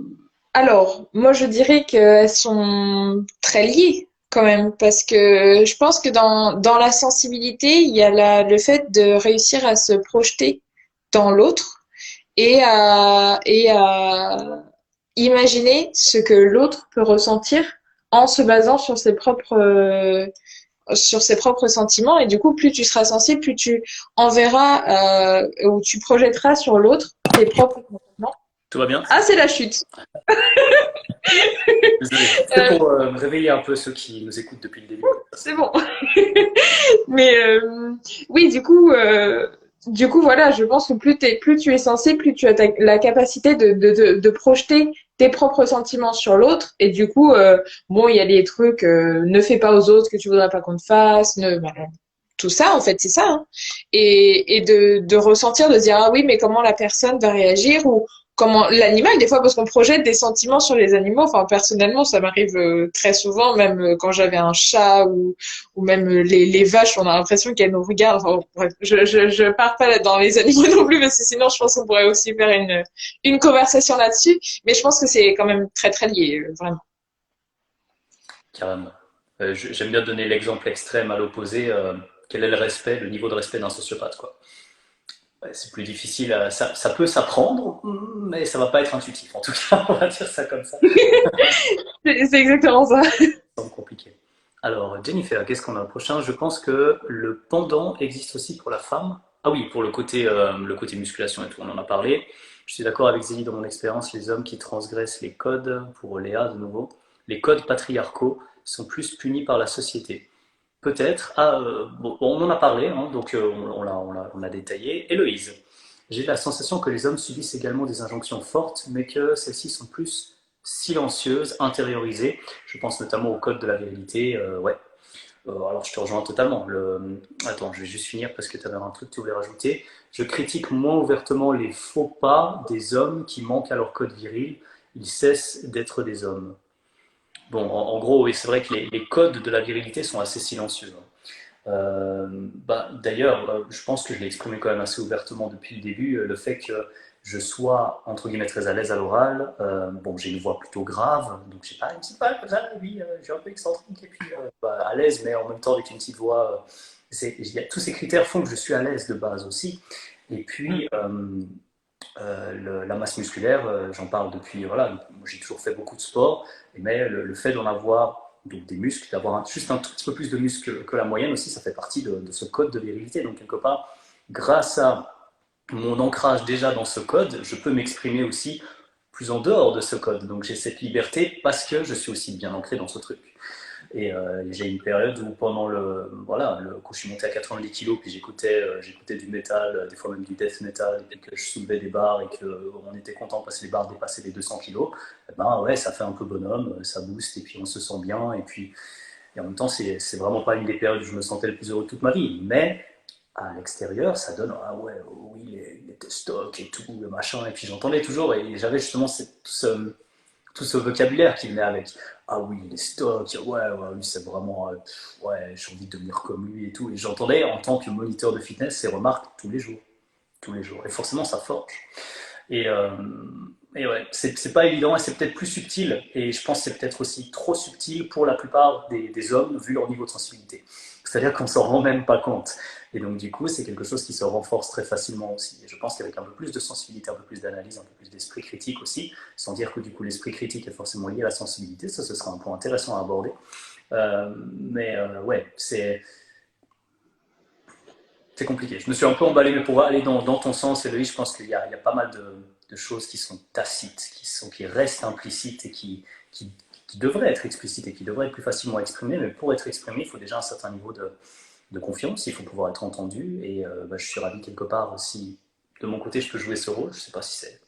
alors, moi je dirais qu'elles sont très liées quand même, parce que je pense que dans la sensibilité, il y a le fait de réussir à se projeter dans l'autre et à imaginer ce que l'autre peut ressentir en se basant sur ses propres sentiments. Et du coup, plus tu seras sensible, plus tu enverras ou tu projetteras sur l'autre tes propres sentiments. Tout va bien? Ah, c'est la chute. Désolé. C'est Euh, pour réveiller un peu ceux qui nous écoutent depuis le début. c'est bon. Mais oui, du coup, voilà, je pense que plus tu es sensible, plus tu as la capacité de projeter tes propres sentiments sur l'autre. Et du coup, bon, il y a des trucs, ne fais pas aux autres que tu voudrais pas qu'on te fasse, tout ça, en fait, c'est ça. Hein. Et de ressentir, de dire, ah oui, mais comment la personne va réagir ou comment l'animal, des fois, parce qu'on projette des sentiments sur les animaux. Enfin, personnellement, ça m'arrive très souvent, même quand j'avais un chat ou même les vaches, on a l'impression qu'elles nous regardent. Enfin, bref, je pars pas dans les animaux non plus, parce que sinon, je pense qu'on pourrait aussi faire une conversation là-dessus. Mais je pense que c'est quand même très, très lié, vraiment. Carrément. J'aime bien donner l'exemple extrême à l'opposé. Quel est le respect, le niveau de respect d'un sociopathe, quoi. Ouais, c'est plus difficile, ça peut s'apprendre, mais ça va pas être intuitif. En tout cas, on va dire ça comme ça. C'est exactement ça. C'est compliqué. Alors, Jennifer, qu'est-ce qu'on a au prochain? Je pense que le pendant existe aussi pour la femme. Ah oui, pour le côté musculation et tout, on en a parlé. Je suis d'accord avec Zélie dans mon expérience, les hommes qui transgressent les codes, pour Léa de nouveau, les codes patriarcaux sont plus punis par la société. Peut-être. Ah, bon, on en a parlé, hein, donc on l'a détaillé. Héloïse, j'ai la sensation que les hommes subissent également des injonctions fortes, mais que celles-ci sont plus silencieuses, intériorisées. Je pense notamment au code de la virilité. Ouais. Alors je te rejoins totalement. Attends, je vais juste finir parce que tu avais un truc que tu voulais rajouter. Je critique moins ouvertement les faux pas des hommes qui manquent à leur code viril. Ils cessent d'être des hommes. Bon, en gros, oui, c'est vrai que les codes de la virilité sont assez silencieux, hein. Bah, d'ailleurs, je pense que je l'ai exprimé quand même assez ouvertement depuis le début, le fait que je sois, entre guillemets, très à l'aise à l'oral. Bon, j'ai une voix plutôt grave, donc j'ai pas une petite voix comme ça, oui, je suis un peu excentrique et puis bah, à l'aise, mais en même temps avec une petite voix. Tous ces critères font que je suis à l'aise de base aussi. Et puis, la masse musculaire, j'en parle depuis, voilà, moi, j'ai toujours fait beaucoup de sport, mais le fait d'en avoir donc des muscles, d'avoir juste un tout petit peu plus de muscles que la moyenne aussi, ça fait partie de ce code de virilité. Donc quelque part, grâce à mon ancrage déjà dans ce code, je peux m'exprimer aussi plus en dehors de ce code. Donc j'ai cette liberté parce que je suis aussi bien ancré dans ce truc. Et j'ai une période où pendant voilà, quand je suis monté à 90 kilos, puis j'écoutais du métal, des fois même du death metal, et puis que je soulevais des barres et qu'on était content parce que les barres dépassaient les 200 kilos, eh ben ouais, ça fait un peu bonhomme, ça booste, et puis on se sent bien, et en même temps, c'est vraiment pas une des périodes où je me sentais le plus heureux de toute ma vie. Mais à l'extérieur, ça donne, ah ouais, oh oui, les testocs et tout, le machin, et puis j'entendais toujours, et j'avais justement tout ce vocabulaire qui venait avec. Ah oui, les stocks, ouais, ouais, lui c'est vraiment, ouais, j'ai envie de devenir comme lui et tout. Et j'entendais en tant que moniteur de fitness ces remarques tous les jours, tous les jours. Et forcément, ça forge. Et, euh, et ouais, c'est pas évident et c'est peut-être plus subtil. Et je pense que c'est peut-être aussi trop subtil pour la plupart des hommes vu leur niveau de sensibilité. C'est-à-dire qu'on s'en rend même pas compte. Et donc du coup, c'est quelque chose qui se renforce très facilement aussi. Et je pense qu'avec un peu plus de sensibilité, un peu plus d'analyse, un peu plus d'esprit critique aussi, sans dire que du coup l'esprit critique est forcément lié à la sensibilité, ça ce sera un point intéressant à aborder. Ouais, c'est compliqué. Je me suis un peu emballé, mais pour aller dans ton sens, Héloïse, je pense qu'il y a pas mal de choses qui sont tacites, qui restent implicites et qui devraient être explicites et qui devraient être plus facilement exprimées. Mais pour être exprimées, il faut déjà un certain niveau de confiance, il faut pouvoir être entendu. Et bah, je suis ravi quelque part si de mon côté je peux jouer ce rôle. Je ne sais pas si c'est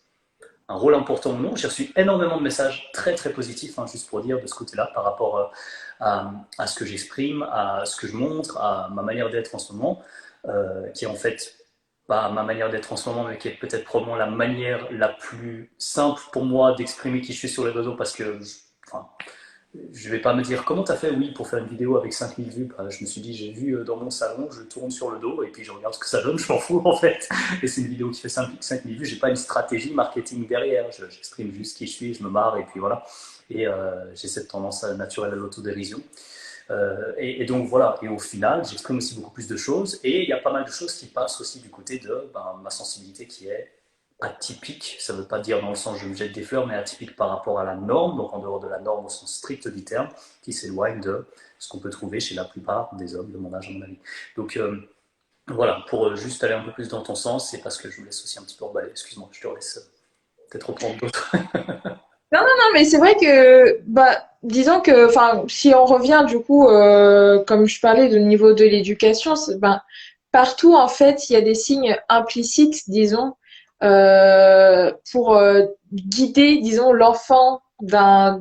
un rôle important ou non. J'ai reçu énormément de messages très très positifs, hein, juste pour dire de ce côté-là, par rapport à ce que j'exprime, à ce que je montre, à ma manière d'être en ce moment, qui est en fait pas ma manière d'être en ce moment, mais qui est peut-être probablement la manière la plus simple pour moi d'exprimer qui je suis sur les réseaux, parce que enfin, je vais pas me dire comment t'as fait, oui, pour faire une vidéo avec 5000 vues. Bah, je me suis dit, j'ai vu dans mon salon, je tourne sur le dos et puis je regarde ce que ça donne, je m'en fous en fait. Et c'est une vidéo qui fait 5000 vues, j'ai pas une stratégie marketing derrière, j'exprime juste qui je suis, je me marre et puis voilà. Et j'ai cette tendance naturelle à l'autodérision. Et donc voilà, et au final, j'exprime aussi beaucoup plus de choses et il y a pas mal de choses qui passent aussi du côté de ma sensibilité qui est atypique, ça ne veut pas dire dans le sens je me jette des fleurs, mais atypique par rapport à la norme, donc en dehors de la norme au sens strict du terme, qui s'éloigne de ce qu'on peut trouver chez la plupart des hommes de mon âge, à mon avis. Donc voilà, pour juste aller un peu plus dans ton sens, c'est parce que je me laisse aussi un petit peu emballer. Excuse-moi, je te laisse peut-être reprendre d'autres. Non, non, non, mais c'est vrai que, bah, disons que, enfin, si on revient du coup, comme je parlais du niveau de l'éducation, ben, partout en fait, il y a des signes implicites, disons, pour guider, disons, l'enfant d'un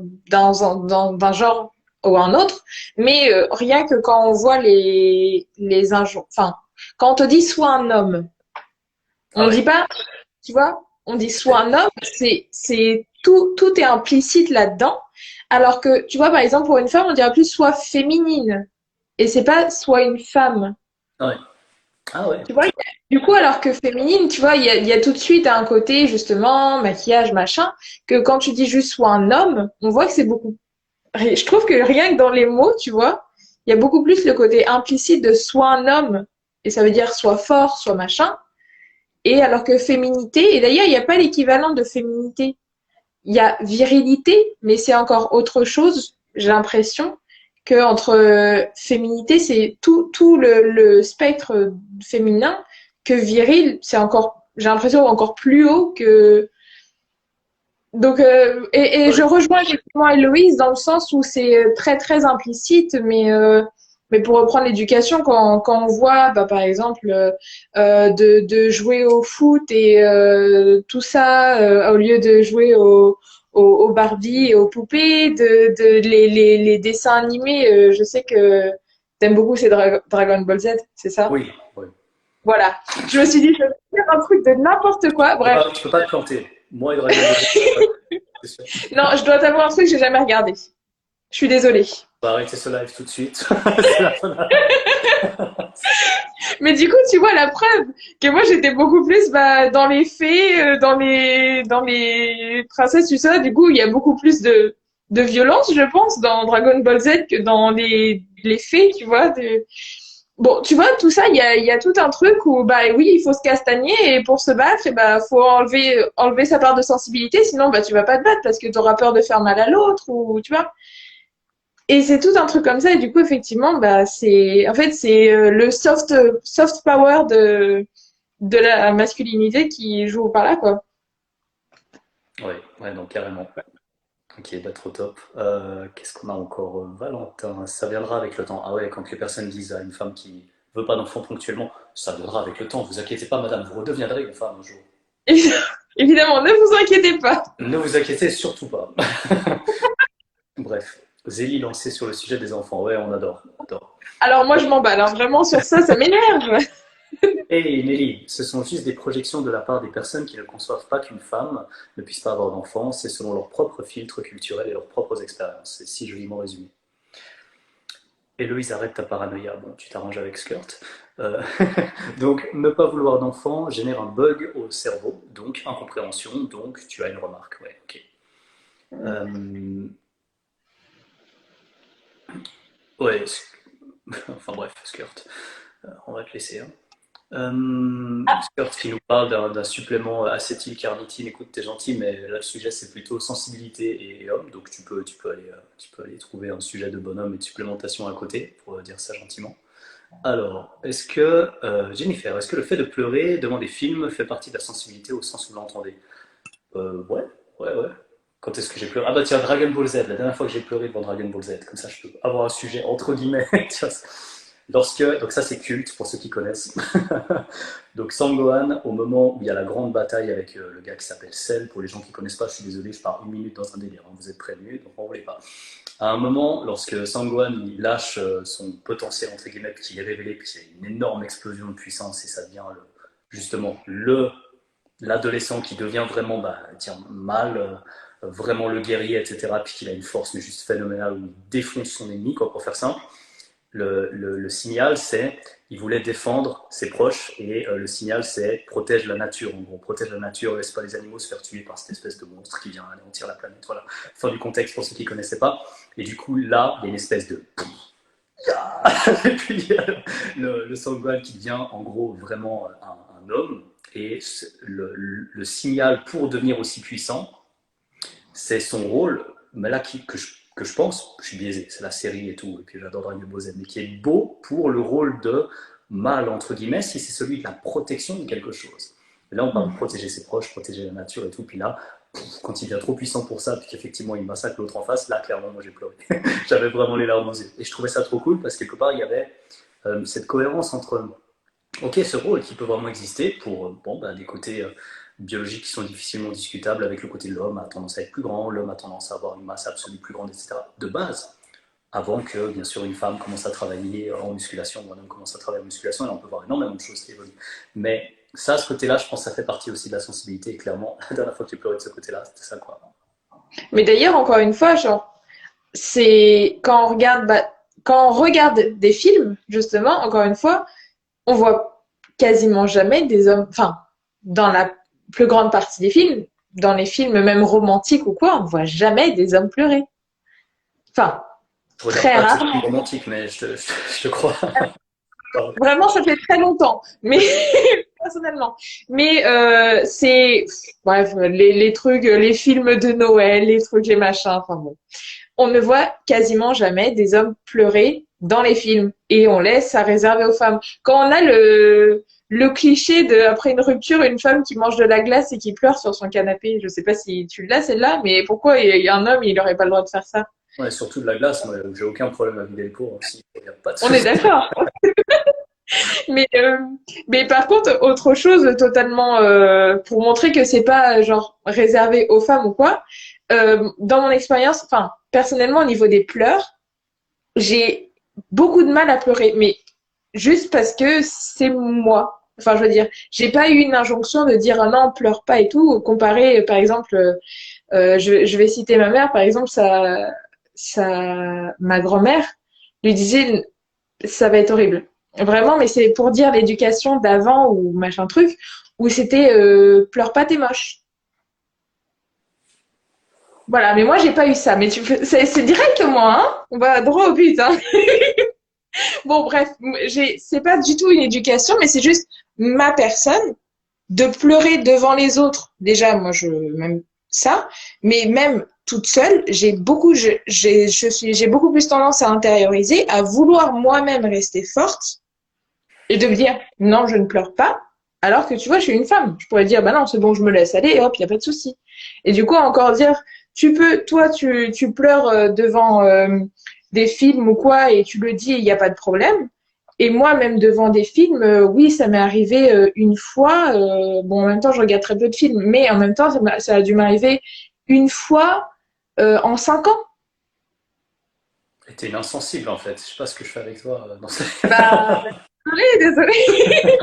genre ou un autre. Mais rien que quand on voit enfin, quand on te dit sois un homme, Ah on ouais, dit pas, tu vois, on dit soit ouais, un homme, c'est tout est implicite là-dedans. Alors que, tu vois, par exemple, pour une femme, on dirait plus soit féminine. Et c'est pas soit une femme. ah ouais, ah ouais, Tu vois, du coup, alors que féminine, tu vois, il y a tout de suite un côté, justement, maquillage, machin, que quand tu dis juste soit un homme, on voit que c'est beaucoup. Je trouve que rien que dans les mots, tu vois, il y a beaucoup plus le côté implicite de soit un homme, et ça veut dire soit fort, soit machin. Et alors que féminité, et d'ailleurs, il n'y a pas l'équivalent de féminité. Il y a virilité, mais c'est encore autre chose, j'ai l'impression, que entre féminité, c'est tout le spectre féminin, que viril, c'est encore, j'ai l'impression, encore plus haut que. Donc, et je ouais, rejoins effectivement Héloïse dans le sens où c'est très, très implicite, mais pour reprendre l'éducation, quand on voit, bah, par exemple, de jouer au foot et tout ça, au lieu de jouer au Barbie et aux poupées, les dessins animés, je sais que t'aimes beaucoup ces Dragon Ball Z, c'est ça? oui, oui. Voilà. Je me suis dit, je vais faire un truc de n'importe quoi. Bref. Tu peux pas te planter. Moi et Dragon Ball Z, c'est sûr. Non, je dois t'avouer un truc que j'ai jamais regardé. Je suis désolée. On va arrêter ce live tout de suite. C'est la fin de Mais du coup, tu vois la preuve que moi j'étais beaucoup plus bah, dans les fées, dans les princesses, tu sais. Du coup, il y a beaucoup plus de violence, je pense, dans Dragon Ball Z que dans les fées, tu vois. Bon, tu vois, tout ça, il y a tout un truc où bah oui, il faut se castagner et pour se battre, et bah faut enlever sa part de sensibilité, sinon bah tu vas pas te battre parce que tu auras peur de faire mal à l'autre ou tu vois. Et c'est tout un truc comme ça. Et du coup, effectivement, bah, en fait, c'est le soft power de la masculinité qui joue par là, quoi. Oui, ouais, donc carrément. Ok, bah trop top. Qu'est-ce qu'on a encore? Valentin, ça viendra avec le temps. Ah ouais, quand les personnes disent à une femme qui veut pas d'enfant ponctuellement, ça viendra avec le temps. Vous inquiétez pas, madame, vous redeviendrez une femme un jour. Évidemment, ne vous inquiétez pas. Ne vous inquiétez surtout pas. Bref, Zélie lancée sur le sujet des enfants. Ouais, on adore, on adore. Alors moi, je m'emballe, hein. Vraiment, sur ça m'énerve. Et Nelly, ce sont juste des projections de la part des personnes qui ne conçoivent pas qu'une femme ne puisse pas avoir d'enfant. C'est selon leurs propres filtres culturels et leurs propres expériences. C'est si joliment résumé. Héloïse, arrête ta paranoïa. Bon, tu t'arranges avec Skirt. Euh, donc, ne pas vouloir d'enfant génère un bug au cerveau, donc incompréhension, donc tu as une remarque. Ouais, ok. Euh, ouais, enfin bref, Skirt. On va te laisser. Hein. Skirt qui nous parle d'un supplément acétylcarnitine. Écoute, t'es gentil, mais là le sujet c'est plutôt sensibilité et homme, donc tu peux aller trouver un sujet de bonhomme et de supplémentation à côté, pour dire ça gentiment. Alors, Jennifer, est-ce que le fait de pleurer devant des films fait partie de la sensibilité au sens où vous l'entendez? Ouais, ouais. Quand est-ce que j'ai pleuré? Ah bah tiens, Dragon Ball Z, la dernière fois que j'ai pleuré devant Dragon Ball Z, comme ça je peux avoir un sujet entre guillemets. Tu vois. Donc ça c'est culte pour ceux qui connaissent. Donc Sangohan, au moment où il y a la grande bataille avec le gars qui s'appelle Cell, pour les gens qui ne connaissent pas, je suis désolé, je pars une minute dans un délire, hein, vous êtes prévenus, donc on ne voulait pas. À un moment, lorsque Sangohan il lâche son potentiel entre guillemets, puis qu'il est révélé, puis qu'il y a une énorme explosion de puissance et ça devient justement l'adolescent qui devient vraiment tiens, mal, vraiment le guerrier, etc., puis qu'il a une force mais juste phénoménale où il défonce son ennemi, quoi, pour faire simple. Le signal, c'est il voulait défendre ses proches et le signal, c'est protège la nature. En gros, protège la nature, laisse pas les animaux se faire tuer par cette espèce de monstre qui vient anéantir la planète. Voilà. Fin du contexte pour ceux qui ne connaissaient pas. Et du coup, là, il y a une espèce de. Et puis il y a le Sangwan qui devient en gros vraiment un homme. Et le signal pour devenir aussi puissant, c'est son rôle, mais là que je pense, je suis biaisé, c'est la série et tout, et puis j'adore Dragon Ball Z, mais qui est beau pour le rôle de mâle, entre guillemets, si c'est celui de la protection de quelque chose. Et là, on parle de protéger ses proches, protéger la nature et tout, puis là, quand il devient trop puissant pour ça, puis qu'effectivement il massacre l'autre en face, là, clairement, moi j'ai pleuré. J'avais vraiment les larmes aux yeux. Et je trouvais ça trop cool, parce que quelque part, il y avait cette cohérence entre ok, ce rôle qui peut vraiment exister pour des côtés biologiques qui sont difficilement discutables avec le côté de l'homme a tendance à être plus grand, l'homme a tendance à avoir une masse absolue plus grande, etc. De base, avant que bien sûr une femme commence à travailler en musculation ou un homme commence à travailler en musculation, et là on peut voir énormément de choses qui évoluent. Mais ça, ce côté-là, je pense que ça fait partie aussi de la sensibilité et clairement, la dernière fois que j'ai pleuré de ce côté-là, c'était ça quoi. Mais d'ailleurs, encore une fois, genre, c'est quand on regarde des films, justement, encore une fois, on voit quasiment jamais des hommes, enfin, dans la plus grande partie des films, dans les films même romantiques ou quoi, on voit jamais des hommes pleurer. Enfin, Je regarde très pas de film rarement. romantique, mais je te crois. Vraiment, ça fait très longtemps, mais personnellement. Mais c'est, bref, les trucs, les films de Noël, les trucs, les machins, enfin bon. On ne voit quasiment jamais des hommes pleurer dans les films et on laisse ça réservé aux femmes. Quand on a le cliché de après une rupture, une femme qui mange de la glace et qui pleure sur son canapé, je sais pas si tu l'as celle-là, mais pourquoi il y a un homme, il n'aurait pas le droit de faire ça? Ouais, surtout de la glace, moi j'ai aucun problème à vider les cours aussi, il n'y a pas de On est souci. d'accord. Mais, euh, mais par contre, autre chose totalement pour montrer que c'est pas genre réservé aux femmes ou quoi. Dans mon expérience, enfin personnellement au niveau des pleurs, j'ai beaucoup de mal à pleurer, mais juste parce que c'est moi. Enfin, je veux dire, j'ai pas eu une injonction de dire ah non, pleure pas et tout. Comparé, par exemple, je vais citer ma mère, par exemple, ça. ma grand-mère lui disait, ça va être horrible. Vraiment, mais c'est pour dire l'éducation d'avant ou machin truc, où c'était pleure pas, t'es moche. Voilà, mais moi j'ai pas eu ça. Mais c'est direct moi, hein? On va droit au but, hein. Bon, bref, c'est pas du tout une éducation, mais c'est juste ma personne de pleurer devant les autres. Déjà, moi, même ça, mais même toute seule, j'ai beaucoup plus tendance à intérioriser, à vouloir moi-même rester forte et de me dire non, je ne pleure pas. Alors que tu vois, je suis une femme. Je pourrais dire bah non, c'est bon, je me laisse aller, et hop, il y a pas de souci. Et du coup, encore dire toi, tu pleures devant des films ou quoi, et tu le dis, il n'y a pas de problème. Et moi, même devant des films, oui, ça m'est arrivé une fois. Bon, en même temps, je regarde très peu de films, mais en même temps, ça a dû m'arriver une fois en 5 ans. Et t'es une insensible en fait. Je sais pas ce que je fais avec toi dans cette... Bah, désolée, désolée.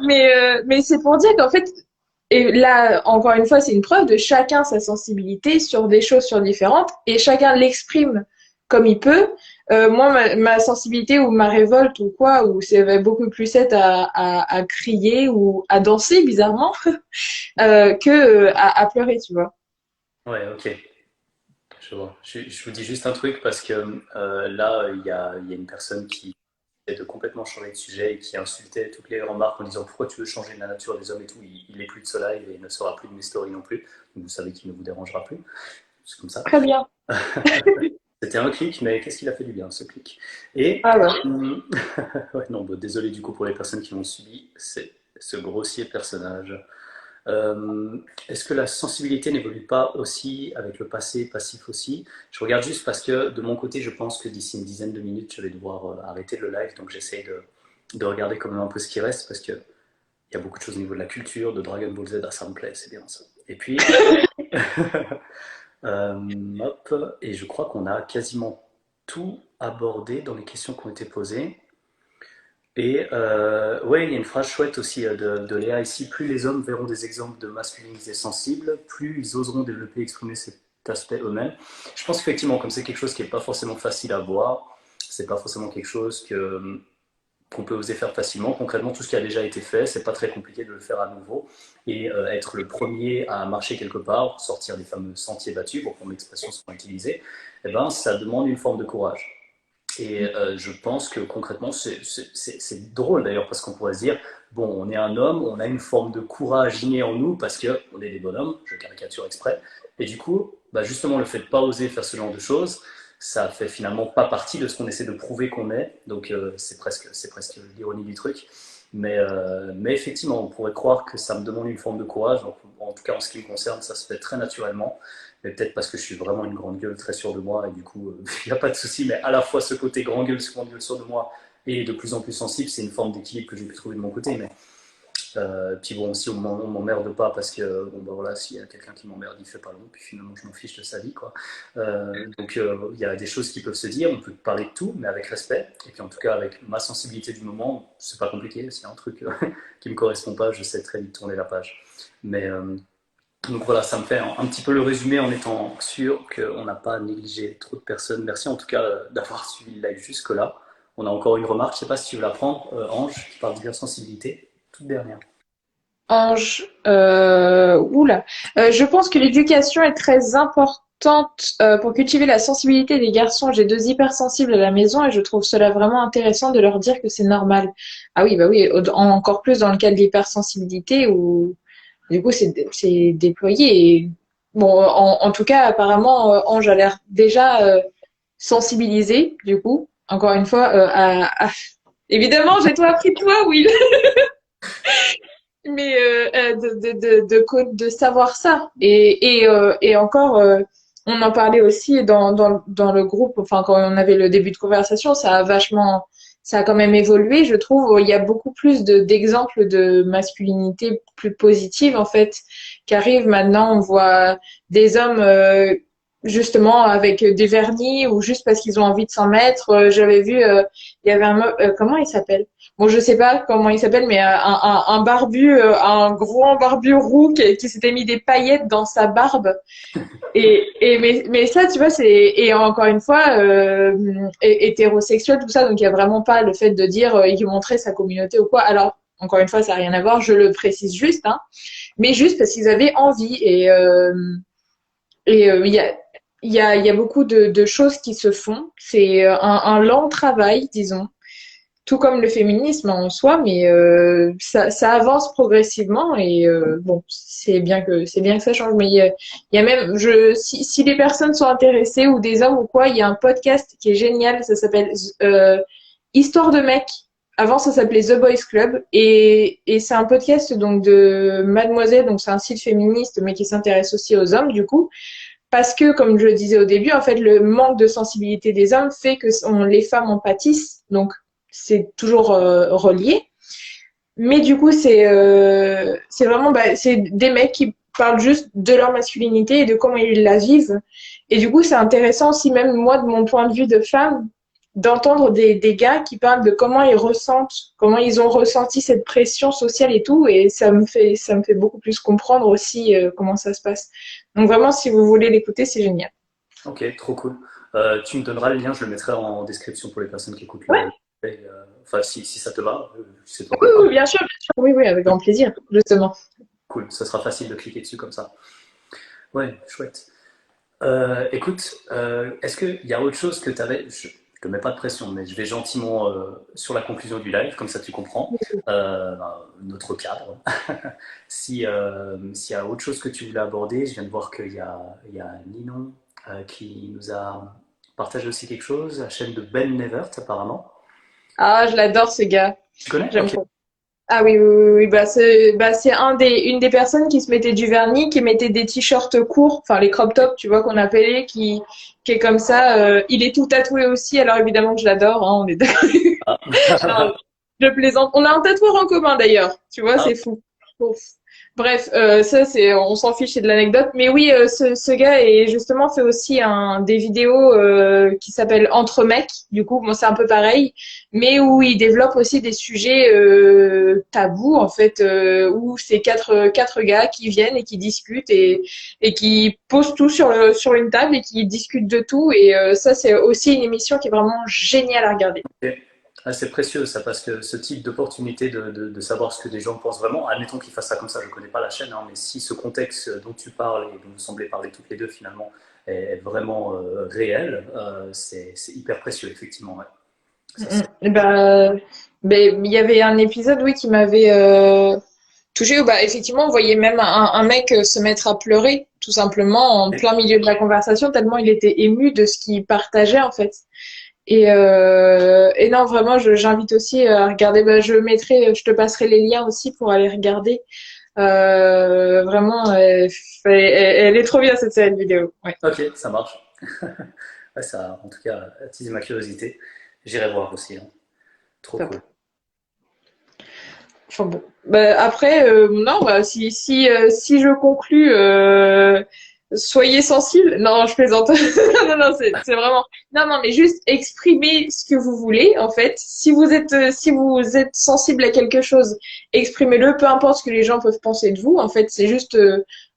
Mais c'est pour dire qu'en fait, et là, encore une fois, c'est une preuve de chacun sa sensibilité sur des choses sur différentes et chacun l'exprime comme il peut. Moi, ma sensibilité ou ma révolte ou quoi, ou c'est beaucoup plus être à crier ou à danser bizarrement que à pleurer, tu vois. Ouais, ok. Je vois. Je vous dis juste un truc parce que là, il y a une personne qui essaie de complètement changer de sujet et qui insultait toutes les remarques en disant pourquoi tu veux changer de la nature des hommes et tout. Il n'est plus de ce live et il ne sera plus de mes stories non plus. Donc vous savez qu'il ne vous dérangera plus. C'est comme ça. Très bien. C'était un clic, mais qu'est-ce qu'il a fait du bien ce clic? Et Ah ouais. ouais, non, bah, désolé du coup pour les personnes qui l'ont subi, c'est ce grossier personnage. Est-ce que la sensibilité n'évolue pas aussi avec le passé passif aussi? Je regarde juste parce que de mon côté, je pense que d'ici une dizaine de minutes, je vais devoir arrêter le live, donc j'essaye de regarder quand même un peu ce qui reste parce qu'il y a beaucoup de choses au niveau de la culture, de Dragon Ball Z, ah, ça me plaît, c'est bien ça. Et puis, hop, et je crois qu'on a quasiment tout abordé dans les questions qui ont été posées. Et ouais, il y a une phrase chouette aussi de Léa ici. Plus les hommes verront des exemples de masculinité sensible, plus ils oseront développer et exprimer cet aspect eux-mêmes. Je pense qu'effectivement, comme c'est quelque chose qui n'est pas forcément facile à voir, c'est pas forcément quelque chose qu'on peut oser faire facilement. Concrètement, tout ce qui a déjà été fait, c'est pas très compliqué de le faire à nouveau. Et être le premier à marcher quelque part, sortir des fameux sentiers battus, pour prendre l'expression souvent utilisée, eh ben, ça demande une forme de courage. Et je pense que concrètement, c'est drôle d'ailleurs, parce qu'on pourrait se dire, bon, on est un homme, on a une forme de courage inné en nous, parce qu'on est des bonhommes, je caricature exprès, et du coup, bah justement, le fait de pas oser faire ce genre de choses, ça fait finalement pas partie de ce qu'on essaie de prouver qu'on est, donc c'est presque l'ironie du truc. Mais effectivement, on pourrait croire que ça me demande une forme de courage, donc, en tout cas en ce qui me concerne, ça se fait très naturellement, mais peut-être parce que je suis vraiment une grande gueule très sûre de moi et du coup il n'y a pas de souci, mais à la fois ce côté grande gueule sûre de moi et de plus en plus sensible, c'est une forme d'équilibre que j'ai pu trouver de mon côté. Mais puis bon, si on m'emmerde pas parce que bon bah voilà, s'il y a quelqu'un qui m'emmerde, il fait pas long, puis finalement je m'en fiche de sa vie quoi. Donc il y a des choses qui peuvent se dire, on peut parler de tout, mais avec respect. Et puis en tout cas avec ma sensibilité du moment, c'est pas compliqué, s'il y a un truc qui me correspond pas, je sais très vite tourner la page. Mais donc voilà, ça me fait un petit peu le résumé en étant sûr qu'on n'a pas négligé trop de personnes. Merci en tout cas d'avoir suivi le live jusque-là. On a encore une remarque, je ne sais pas si tu veux la prendre, Ange, qui parle d'hypersensibilité, toute dernière. Ange, oula. Je pense que l'éducation est très importante pour cultiver la sensibilité des garçons. J'ai deux hypersensibles à la maison et je trouve cela vraiment intéressant de leur dire que c'est normal. Ah oui, bah oui, encore plus dans le cas de l'hypersensibilité où du coup c'est déployé. Et, bon, en tout cas, apparemment, Ange a l'air déjà sensibilisé, du coup, encore une fois, Évidemment, j'ai tout appris de toi, Will. Mais de savoir ça et encore on en parlait aussi dans le groupe, enfin quand on avait le début de conversation, ça a quand même évolué, je trouve. Il y a beaucoup plus d'exemples de masculinité plus positive en fait qui arrivent maintenant. On voit des hommes justement avec des vernis ou juste parce qu'ils ont envie de s'en mettre. J'avais vu il y avait comment il s'appelle? Bon, je sais pas comment il s'appelle, mais un barbu, un grand barbu roux qui s'était mis des paillettes dans sa barbe. Mais ça, tu vois, et encore une fois, hétérosexuel, tout ça, donc il y a vraiment pas le fait de dire, il montrait sa communauté ou quoi. Alors, encore une fois, ça n'a rien à voir, je le précise juste, hein, mais juste parce qu'ils avaient envie il y a beaucoup de choses qui se font. C'est un lent travail, disons, tout comme le féminisme en soi, mais ça avance progressivement et bon, c'est bien que ça change. Mais il y a même, si les personnes sont intéressées ou des hommes ou quoi, il y a un podcast qui est génial. Ça s'appelle Histoire de mec. Avant, ça s'appelait The Boys Club et c'est un podcast donc de Mademoiselle, donc c'est un site féministe mais qui s'intéresse aussi aux hommes du coup. Parce que, comme je le disais au début, en fait, le manque de sensibilité des hommes fait que les femmes en pâtissent. Donc, c'est toujours relié. Mais du coup, c'est vraiment c'est des mecs qui parlent juste de leur masculinité et de comment ils la vivent. Et du coup, c'est intéressant aussi, même moi, de mon point de vue de femme, d'entendre des gars qui parlent de comment ils ressentent, comment ils ont ressenti cette pression sociale et tout. Et ça me fait beaucoup plus comprendre aussi comment ça se passe. Donc vraiment, si vous voulez l'écouter, c'est génial. Ok, trop cool. Tu me donneras le lien, je le mettrai en description pour les personnes qui écoutent Ouais. le. Enfin, si ça te va, c'est toi qui Oui, parles. oui, bien sûr, bien sûr. Oui, oui, avec grand plaisir, justement. Cool, ça sera facile de cliquer dessus comme ça. Ouais, chouette. Écoute, est-ce qu'il y a autre chose que tu avais. Je ne te mets pas de pression, mais je vais gentiment sur la conclusion du live, comme ça tu comprends notre cadre. Si, s'il y a autre chose que tu voulais aborder, je viens de voir il y a Ninon qui nous a partagé aussi quelque chose, la chaîne de Ben Nevert apparemment. Ah, je l'adore, ce gars. Tu connais? J'aime Ok. trop. Ah oui, oui, oui, oui. C'est une des personnes qui se mettait du vernis, qui mettait des t-shirts courts, enfin les crop tops, tu vois, qu'on appelait, qui est comme ça. Il est tout tatoué aussi, alors évidemment que je l'adore, hein, on est d'accord. Non, Ah. je plaisante. On a un tatoueur en commun d'ailleurs, tu vois, Ah, c'est fou. Ouf. Bref, ça c'est, on s'en fiche, c'est de l'anecdote. Mais oui, ce gars est justement fait aussi des vidéos qui s'appellent Entre mecs. Du coup, bon, c'est un peu pareil, mais où il développe aussi des sujets tabous en fait, où c'est quatre gars qui viennent et qui discutent et qui posent tout sur une table et qui discutent de tout. Et ça, c'est aussi une émission qui est vraiment géniale à regarder. ok. Ah, c'est précieux ça, parce que ce type d'opportunité de savoir ce que des gens pensent vraiment, admettons qu'ils fassent ça comme ça, je ne connais pas la chaîne, hein, mais si ce contexte dont tu parles et dont vous semblez parler toutes les deux finalement est vraiment réel, c'est hyper précieux, effectivement. Ouais. Ça, Mm. Ben, il y avait un épisode, oui, qui m'avait touchée où, bah, effectivement, on voyait même un mec se mettre à pleurer, tout simplement, en plein milieu de la conversation, tellement il était ému de ce qu'il partageait, en fait. Et non, vraiment, j'invite aussi à regarder. Bah, je te passerai les liens aussi pour aller regarder. Vraiment, elle est trop bien cette série de vidéo. Ouais, ok, ça marche. Ouais, ça, en tout cas, attise ma curiosité. J'irai voir aussi, hein. Trop top. cool. Enfin bon. Bah, après, non, bah, si je conclus, soyez sensibles. Non, je plaisante. Non, non, c'est vraiment. Non, non, mais juste exprimez ce que vous voulez, en fait. Si vous êtes sensible à quelque chose, exprimez-le, peu importe ce que les gens peuvent penser de vous. En fait, c'est juste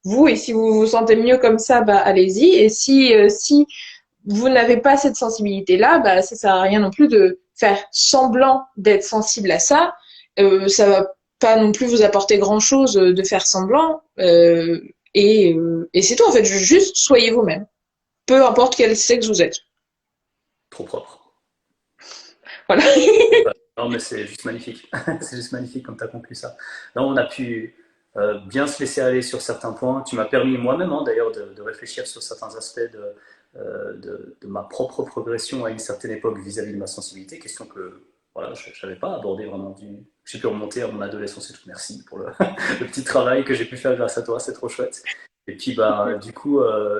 vous. Et si vous vous sentez mieux comme ça, bah, allez-y. Et si vous n'avez pas cette sensibilité-là, bah, ça sert à rien non plus de faire semblant d'être sensible à ça. Ça va pas non plus vous apporter grand-chose de faire semblant. Et c'est tout, en fait. Juste soyez vous-même. Peu importe quel sexe vous êtes. Trop propre. Voilà. Non, mais c'est juste magnifique. C'est juste magnifique comme tu as conclu ça. Non, on a pu bien se laisser aller sur certains points. Tu m'as permis moi-même, hein, d'ailleurs, de réfléchir sur certains aspects de ma propre progression à une certaine époque vis-à-vis de ma sensibilité, question que voilà, je n'avais pas abordé vraiment. J'ai pu remonter à mon adolescence et tout. Merci pour le petit travail que j'ai pu faire grâce à toi, c'est trop chouette. Et puis, bah, du coup,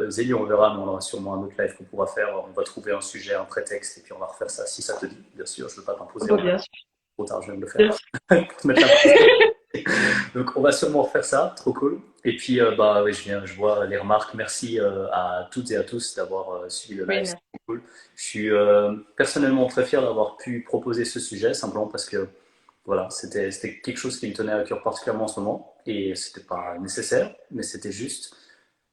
Zélie, on verra, mais on aura sûrement un autre live qu'on pourra faire. On va trouver un sujet, un prétexte, et puis on va refaire ça si ça te dit. Bien sûr, je ne veux pas t'imposer Bon, en bien sûr. trop tard, je viens de le faire. Bien sûr. Pour te mettre la pression. Donc, on va sûrement refaire ça, trop cool. Et puis, bah, oui, je vois les remarques. Merci à toutes et à tous d'avoir suivi le Oui, live. C'est merci. cool. Je suis personnellement très fier d'avoir pu proposer ce sujet, simplement parce que voilà, c'était quelque chose qui me tenait à cœur particulièrement en ce moment. Et c'était pas nécessaire, mais c'était juste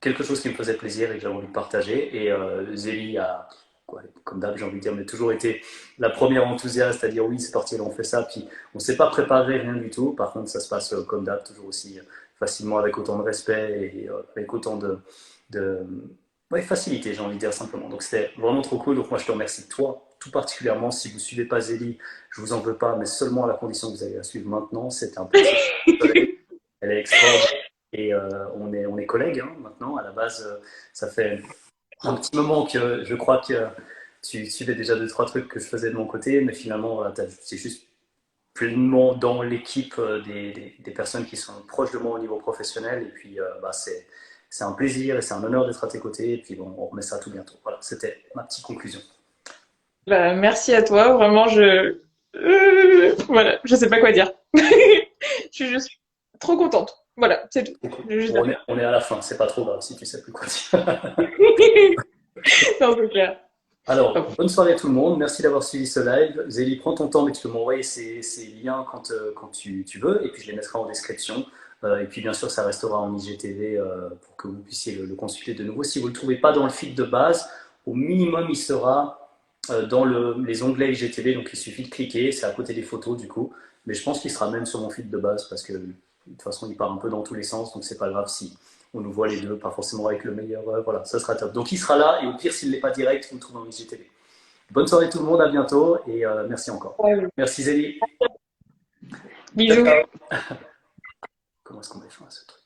quelque chose qui me faisait plaisir et que j'avais envie de partager. Et Zélie a, quoi, comme d'hab, j'ai envie de dire, mais toujours été la première enthousiaste à dire oui, c'est parti, là, on fait ça. Puis on ne s'est pas préparé, rien du tout. Par contre, ça se passe comme d'hab, toujours aussi facilement, avec autant de respect et avec autant de ouais, facilité, j'ai envie de dire simplement. Donc c'était vraiment trop cool. Donc moi, je te remercie, toi, tout particulièrement. Si vous ne suivez pas Zélie, je vous en veux pas, mais seulement à la condition que vous allez la suivre maintenant. C'est un plaisir. Elle est extraordinaire. Et on est collègues hein, maintenant. À la base, ça fait un petit moment que je crois que tu suivais déjà deux, trois trucs que je faisais de mon côté, mais finalement, voilà, c'est juste pleinement dans l'équipe des personnes qui sont proches de moi au niveau professionnel. Et puis, bah, c'est un plaisir et c'est un honneur d'être à tes côtés. Et puis, bon, on remet ça tout bientôt. Voilà, c'était ma petite conclusion. Bah, merci à toi. Vraiment, voilà, je sais pas quoi dire. Je suis juste trop contente. Voilà, c'est tout. Je veux juste dire. On est à la fin, c'est pas trop grave si tu sais plus quoi dire. Non, c'est clair. Alors, Hop. bonne soirée à tout le monde. Merci d'avoir suivi ce live. Zélie, prends ton temps, mais tu peux m'envoyer ces liens quand tu veux, et puis je les mettrai en description. Et puis, bien sûr, ça restera en IGTV pour que vous puissiez le consulter de nouveau. Si vous ne le trouvez pas dans le feed de base, au minimum, il sera dans les onglets IGTV, donc il suffit de cliquer. C'est à côté des photos, du coup. Mais je pense qu'il sera même sur mon feed de base, parce que de toute façon, il part un peu dans tous les sens, donc c'est pas grave si on nous voit les deux, pas forcément avec le meilleur. Voilà, ça sera top. Donc il sera là, et au pire, s'il n'est pas direct, vous le trouvez en IGTV. Bonne soirée tout le monde, à bientôt, et merci encore. Ouais, Merci Zélie. Ciao, bisous. ciao. Comment est-ce qu'on met fin à ce truc?